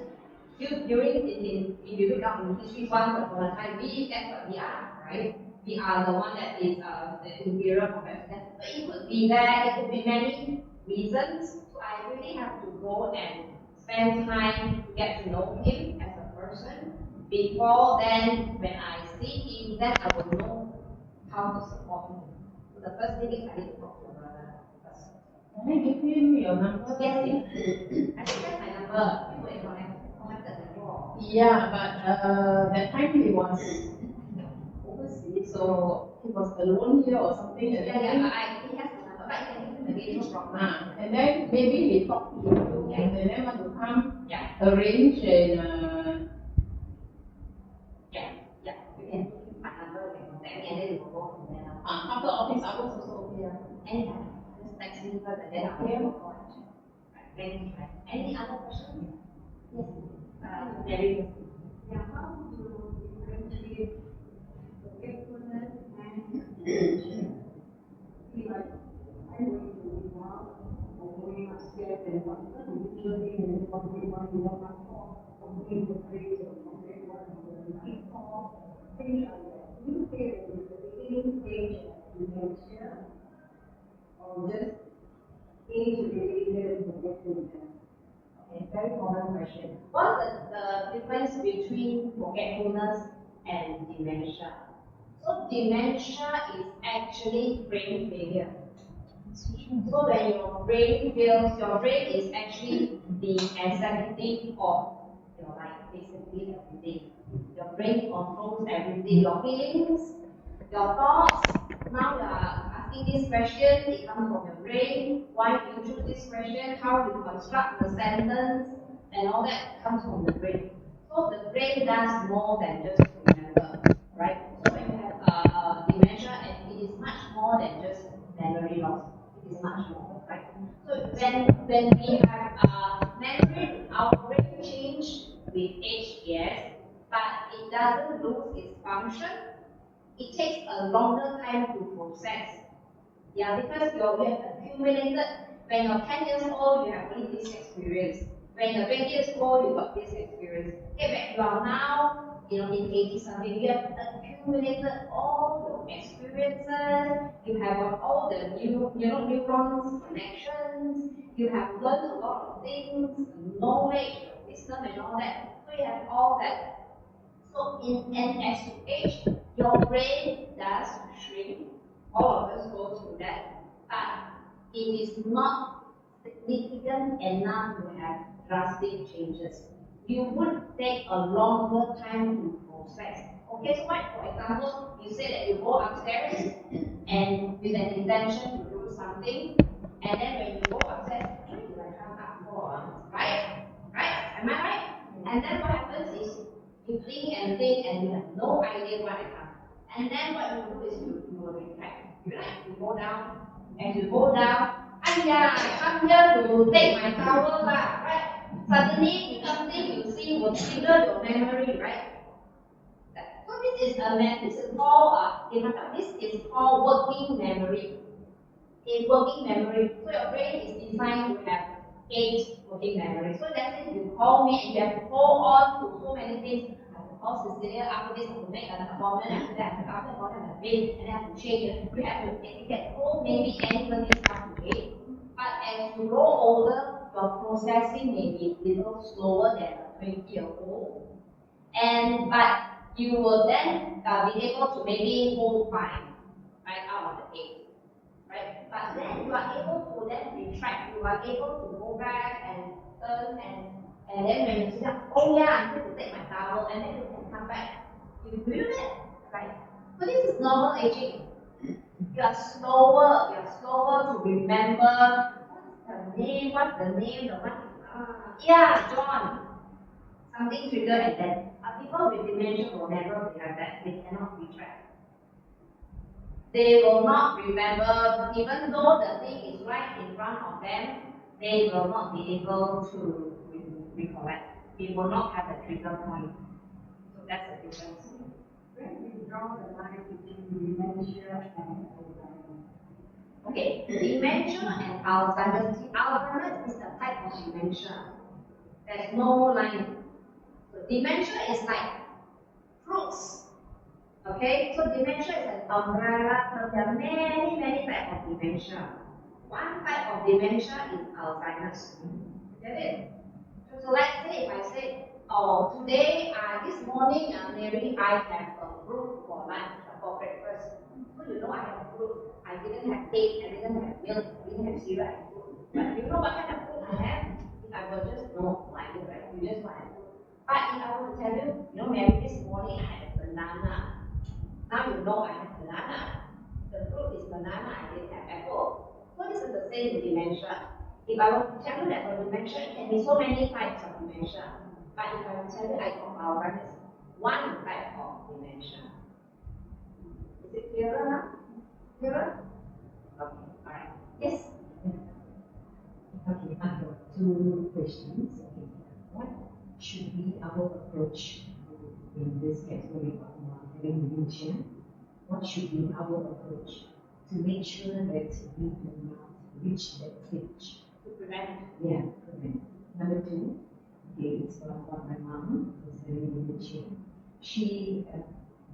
if you look up in history, once upon a time, that's what we are, right? We are the one that is the inferior compared to them. But it could be there, it could be many reasons. So I really have to go and spend time to get to know him as a person. Before then, when I see him, then I will know how to support him. So the first thing is I need to talk to your brother first. Can I give him your number? Yes. I think that's my number. You will connected before. Yeah, but that time he was overseas, so he was alone here or something. Yeah, but he has the number, but I can give him the problem. And then maybe he talked to you, and then want to come arrange and. You can give him my number, you can contact me, and then we will go from there. After office hours also okay. Anytime. Just text me first, and then I will call you. Thank you. Any other questions? Yes. Very good. Yeah, how to differentiate forgetfulness and dementia? Like, I'm going to be now, or going upstairs and usually in what we want to know my call, or going to praise or forget what I'm going to call, things like that. Do you feel it is the beginning stage of dementia, or just age-related forgetfulness? Okay, very common question. What's the difference between forgetfulness and dementia? So dementia is actually brain failure. So when your brain fails, your brain is actually the executive of your life, basically everything. Your brain controls everything, your feelings, your thoughts. Now you are asking this question, it comes from your brain. Why do you choose this question? How you construct the sentence, and all that comes from the brain. So the brain does more than just remember, right? So when you have dementia, and it is much more than just memory loss. It is much more, right? So when we have memory, our brain change with age, yes, but it doesn't lose its function. It takes a longer time to process. Yeah, because you have accumulated, when you're 10 years old, you have only this experience. When you're 20 years old, you got this experience. Okay, but you are now, in 80 something, you have accumulated all your experiences, you have got all the neurons, connections, you have learned a lot of things, knowledge, wisdom, and all that. So you have all that. So as you age, your brain does shrink. All of us go through that. But it is not significant enough to have drastic changes. You would take a longer time to process. Okay, so like for example, you say that you go upstairs and with an intention to do something, and then when you go upstairs, why did I come up for? Right? Right? Am I right? And then what happens is you think and you have no idea what it comes. And then what you do is you will retract. You go down. As you go down, I come here to take my towel, right? Suddenly something you see will trigger your memory, right? So this is called working memory. In working memory, so your brain is designed to have 8 working memory. So that's it, you call me and you have to hold on to so many things. I have to call Cecilia, after this I have to make an appointment, after that I have to after appointment I have to pay, and I have to change it. You can hold maybe anybody start to pay. But as you grow older, your processing may be a little slower than a 20-year-old. But you will then be able to maybe hold 5 right out of the 8. Right? But then you are able to then retract, you are able to go back and turn and then when you see that, oh yeah, I'm going to take my towel and then you can come back. You do that, right? So this is normal aging. You are slower to remember what's the name, the one, yeah, John. Something trigger and then people with dementia will never have that, they cannot retract. They will not remember, even though the thing is right in front of them, they will not be able to recollect. They will not have a trigger point. So that's the difference. Where do you draw the line between dementia and Alzheimer's? Okay, dementia and Alzheimer's. Alzheimer's is a type of dementia. There's no line. So dementia is like fruits. Okay, so dementia is an umbrella term. There are many types of dementia. One type of dementia is Alzheimer's. Get it? So let's say if I say, oh, today, this morning, Mary, I have a fruit for lunch, for breakfast. So you know I have fruit. I didn't have cake, I didn't have milk, I didn't have cereal, I have fruit. But you know what kind of fruit I have? If I will just know like it, right? You just want to have fruit. But if I were to tell you, Mary, this morning I had a banana. Now you know I have banana. The fruit is banana, I didn't have apple. So this is the same with dementia. If I were to tell you that for dementia, it can be so many types of dementia. But if I were to tell you I got Alzheimer's, one type of dementia. Is it clearer now? Clearer? Okay, alright. Yes? Okay, I have 2 questions. Okay. What should be our approach in this category of having dementia? What should be our approach to make sure that we do not reach that stage? To prevent. Yeah, prevent. Number 2, okay, it's about my mom who's having dementia. She,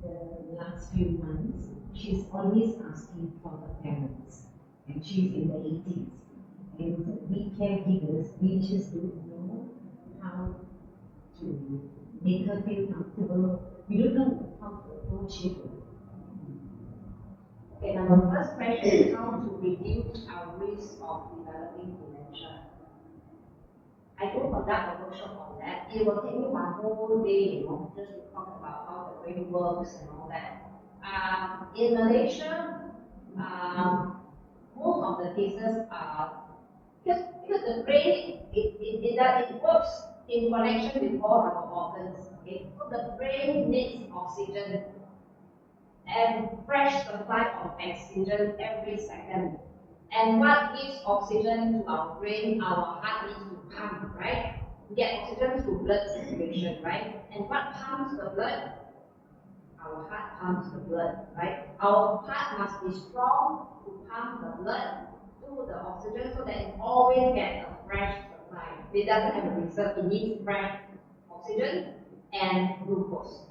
the last few months, she's always asking for her parents, and she's in the 80s. And we caregivers, we just don't know how to make her feel comfortable. We don't know how to approach it. Okay, now the first question is how to reduce our risk of developing dementia. I do conduct a workshop on that. It will take me one whole day, just to talk about how the brain works and all that. In Malaysia, most of the cases are because the brain it works in connection with all our organs. Okay, so the brain needs oxygen and fresh supply of oxygen every second. And what gives oxygen to our brain? Our heart needs to pump, right? We get oxygen through blood circulation, right? And what pumps the blood? Our heart pumps the blood, right? Our heart must be strong to pump the blood to the oxygen so that it always gets a fresh supply. It doesn't have a reserve, it needs fresh oxygen and glucose.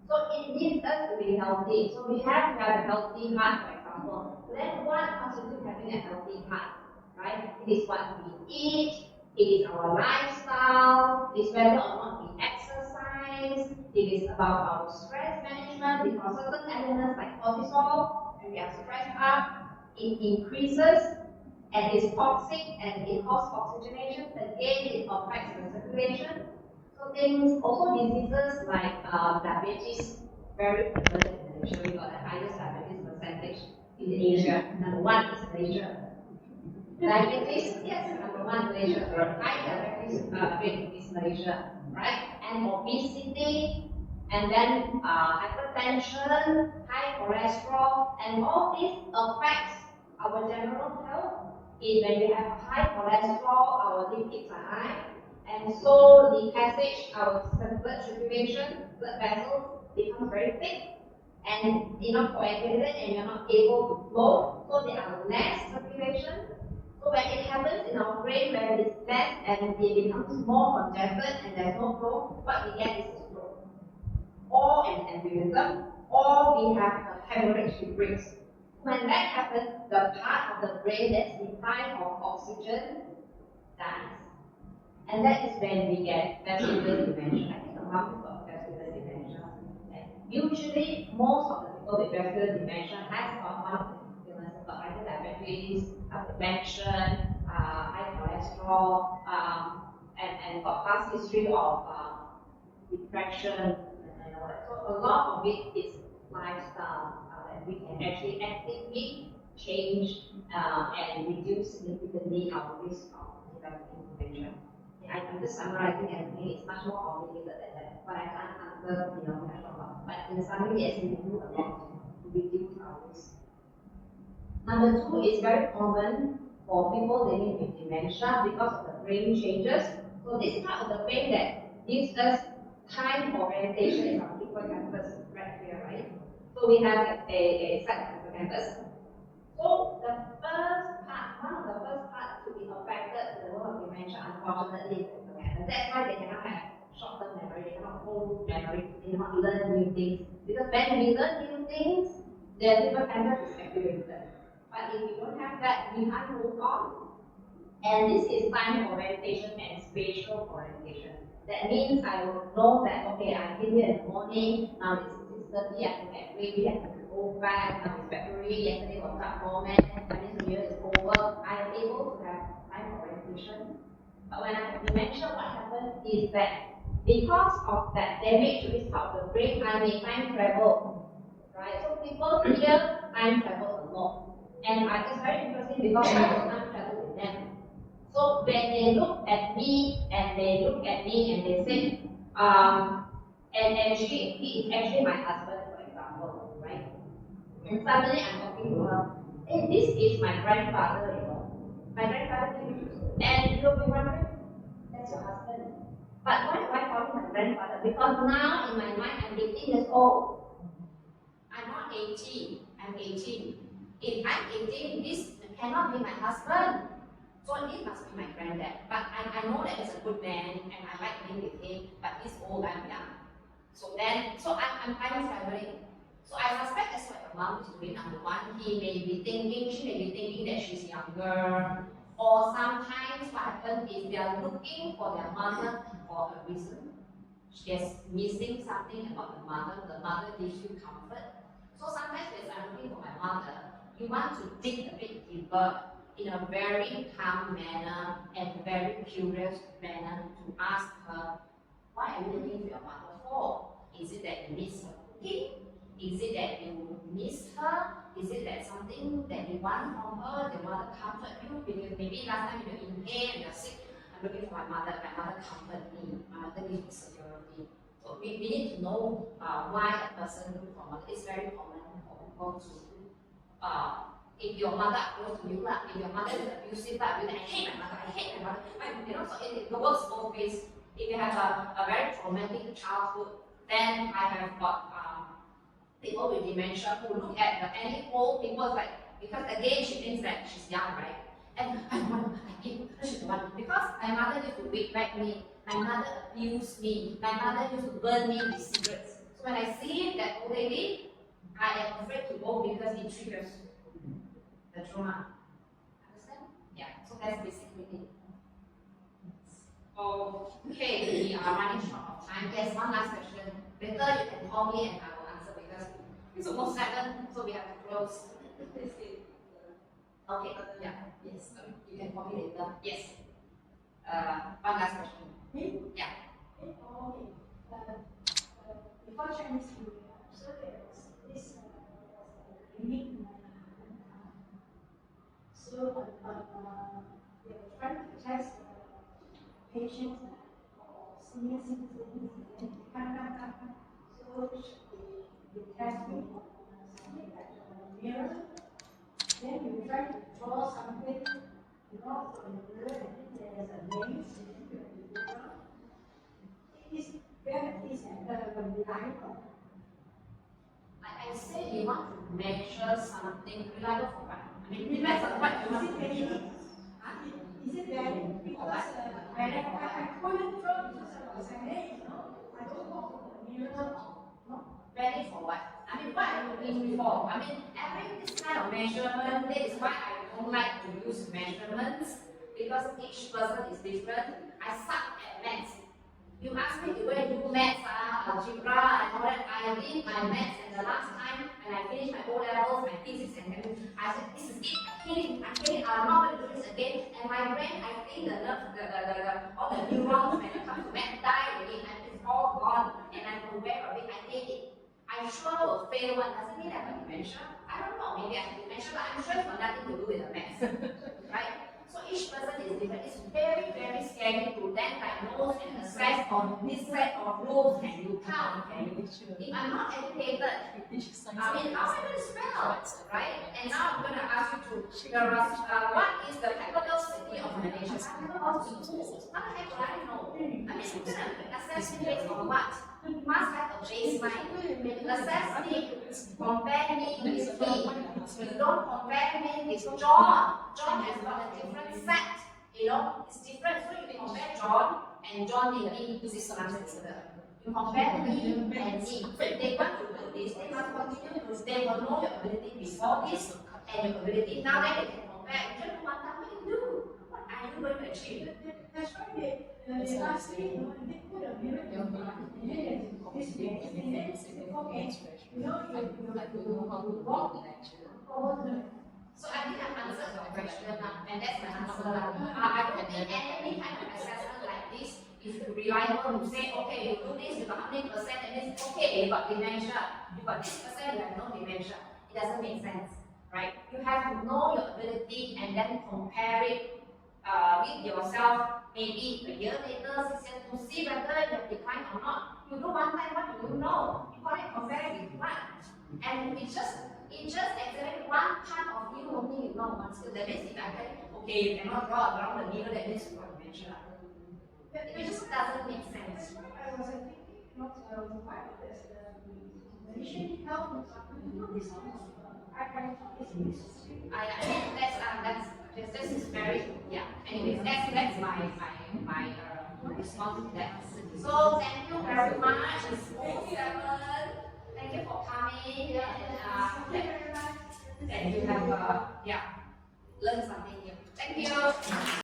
So it needs us to be healthy. So we have to have a healthy heart, for example. Then what constitutes having a healthy heart, right? It is what we eat, it is our lifestyle, it is whether or not we exercise, it is about our stress management because certain elements like cortisol, when we are stressed up, it increases and is toxic and it causes oxygenation. Again, it affects the circulation. So things, also diseases like diabetes, very prevalent in Malaysia. We got the highest diabetes percentage in Asia. Number one is Malaysia. Diabetes, yes, number one Malaysia. High diabetes rate is Malaysia, right? And obesity, and then hypertension, high cholesterol, and all this affects our general health. When we have high cholesterol, our lipids are high. And so the passage, our blood circulation, blood vessels becomes very thick and not coagulated and you're not able to flow. So there are less circulation. So when it happens in our brain, when it's less and it becomes more congested and there's no flow, what we get is a stroke. Or an aneurysm, or we have a hemorrhage that breaks. When that happens, the part of the brain that's deprived of oxygen dies. And that is when we get vascular dementia. I think the mom has got vascular dementia. And usually, most of the people with vascular dementia has got one of the illnesses, got either diabetes, hypertension, high cholesterol, and got past history of depression. And all that. So a lot of it is lifestyle that we can actually actively change and reduce significantly our risk of developing dementia. I'm just summarizing everything. It's much more complicated than that. But I can't answer, much about. But in summary, yes, we do a lot to reduce our risk. Number two is very common for people living with dementia because of the brain changes. So this part of the brain that gives us time orientation is our hippocampus right here, right? So we have a set of hippocampus. So the first part, one of the first parts to be affected in the world of dementia, unfortunately, is the hippocampus. That's why they cannot have short-term memory, they cannot hold memory, they cannot learn new things. Because when we learn new things, the hippocampus is activated. But if we don't have that, we can't move on. And this is time orientation and spatial orientation. That means I will know that, okay, I came here in the morning, now it's 6:30, I have to get ready, I have to go back, now it's February, yesterday was that moment, Chinese New Year is over. I am able to have time orientation. But when I have dementia, what happens is that because of that damage to this part of the brain, I may time travel. Right? So people here time travel a lot. And it's very interesting because I will time travel with them. So when they look at me and they say, and he is actually my husband, for example, right? And suddenly I'm talking to her, hey, this is my grandfather, My grandfather came, and you'll be wondering, that's your husband. But why am I calling my grandfather? Because now in my mind I'm 18 years old. I'm not 18, I'm 18. If I'm 18, this cannot be my husband. So it must be my granddad. But I know that he's a good man and I like being with him, but he's old, I'm young. So I'm time traveling. So I suspect that's what the mom is doing. Number one, she may be thinking that she's younger. Or sometimes what happens is they are looking for their mother for a reason. She's missing something about the mother gives you comfort. So sometimes when I'm looking for my mother, you want to dig a bit deeper in a very calm manner and very curious manner to ask her, why are you looking for your mother for? Is it that you miss her cooking? Is it that you miss her? Is it that something that you want from her, they want to comfort you? Because maybe last time you're in pain, you're sick, I'm looking for my mother comforted me, my mother gives me security. So we need to know why a person looks for mother. It's very common for people to, if your mother goes to you, if your mother is abusive, I hate my mother, I hate my mother. You know, so it works both ways. If you have a very traumatic childhood, then I have got people with dementia who look at any old people like, because again she thinks that she's young, right? And I want, I hate, she's the one. Because my mother used to wake back me, my mother abused me, my mother used to burn me with cigarettes. So when I see that old lady, I am afraid to go because it triggers the trauma. Understand? Yeah, so that's basically it. Okay, we are running short of time. There's one last question. Better you can call me and I will answer because it's almost 7, so we have to close. Okay, yeah, yes. You can call me later. Yes. One last question. Yeah. Before Chinese New Year, so there was this clinic in my so they were trying to test patients or senior citizens and so they test me mirror. Then you try to draw something, draw from the mirror, and then there's a name, is very reliable. I say you want to measure something reliable for what? I mean, depends on what you want to measure. Is it valid? Because I couldn't draw because I was saying, I don't want the mirror. Valid for what? I mean, what are you looking for? I mean, having this kind of measurement, that is why I don't like to use measurements, because each person is different. I suck at maths. You ask me to go and do maths, algebra, and all that. I did my maths, and the last time when I finished my O levels, my physics and chemistry, I said, this is it. I hate it. I'm not going to do this again. And my brain, I think all the neurons when it comes to math die already, and it's all gone. And I'm aware of it. I hate it. I sure will fail one. Doesn't mean I have dementia. I don't know. Maybe I have dementia, but I'm sure it's got nothing to do with the maths, right? So each person is different. It's very, very scary to then diagnose and assess on this set of rules. Can you count? If I'm not educated, I mean, how am I going to spell? Right? And now I'm going to ask you to figure out what is the capital city of Malaysia? How the heck do I know? I mean, you're going to assess me based on what? You must have a baseline. You assess me, compare me with me. You don't compare me with John. John has got a different set. You know, it's different. So you can compare John and John maybe is his sister. You compare me and me. So if they want to do this, they must continue to. They will know your ability before this and your ability now. Then they can compare. You just one time, what do you do? What are you going to achieve? That's why they asked me, they put a mirror in my this place, and then say, okay, you walk over the. So I think I've answered your question now, and that's my answer now. I don't think any kind of assessment like this is reliable to say, okay, you do this, you got how many percent, and it's okay, you got dementia, you got this percent, you have no dementia. It doesn't make sense, right? You have to know your ability and then compare it with yourself, maybe a year later, 6 years, to see whether you have declined or not. You do one time, what do you know? You got it compared with one. And it just examines one part of you only, you know one skill. That means if I tell you, okay, you cannot draw around the needle, that means you got dementia. It just doesn't make sense. I was thinking, why does the Malaysian health do this? This is very, yeah. Anyways, that's my response to that. So thank you very much. It's 4:07. Thank you for coming and that you have learned something.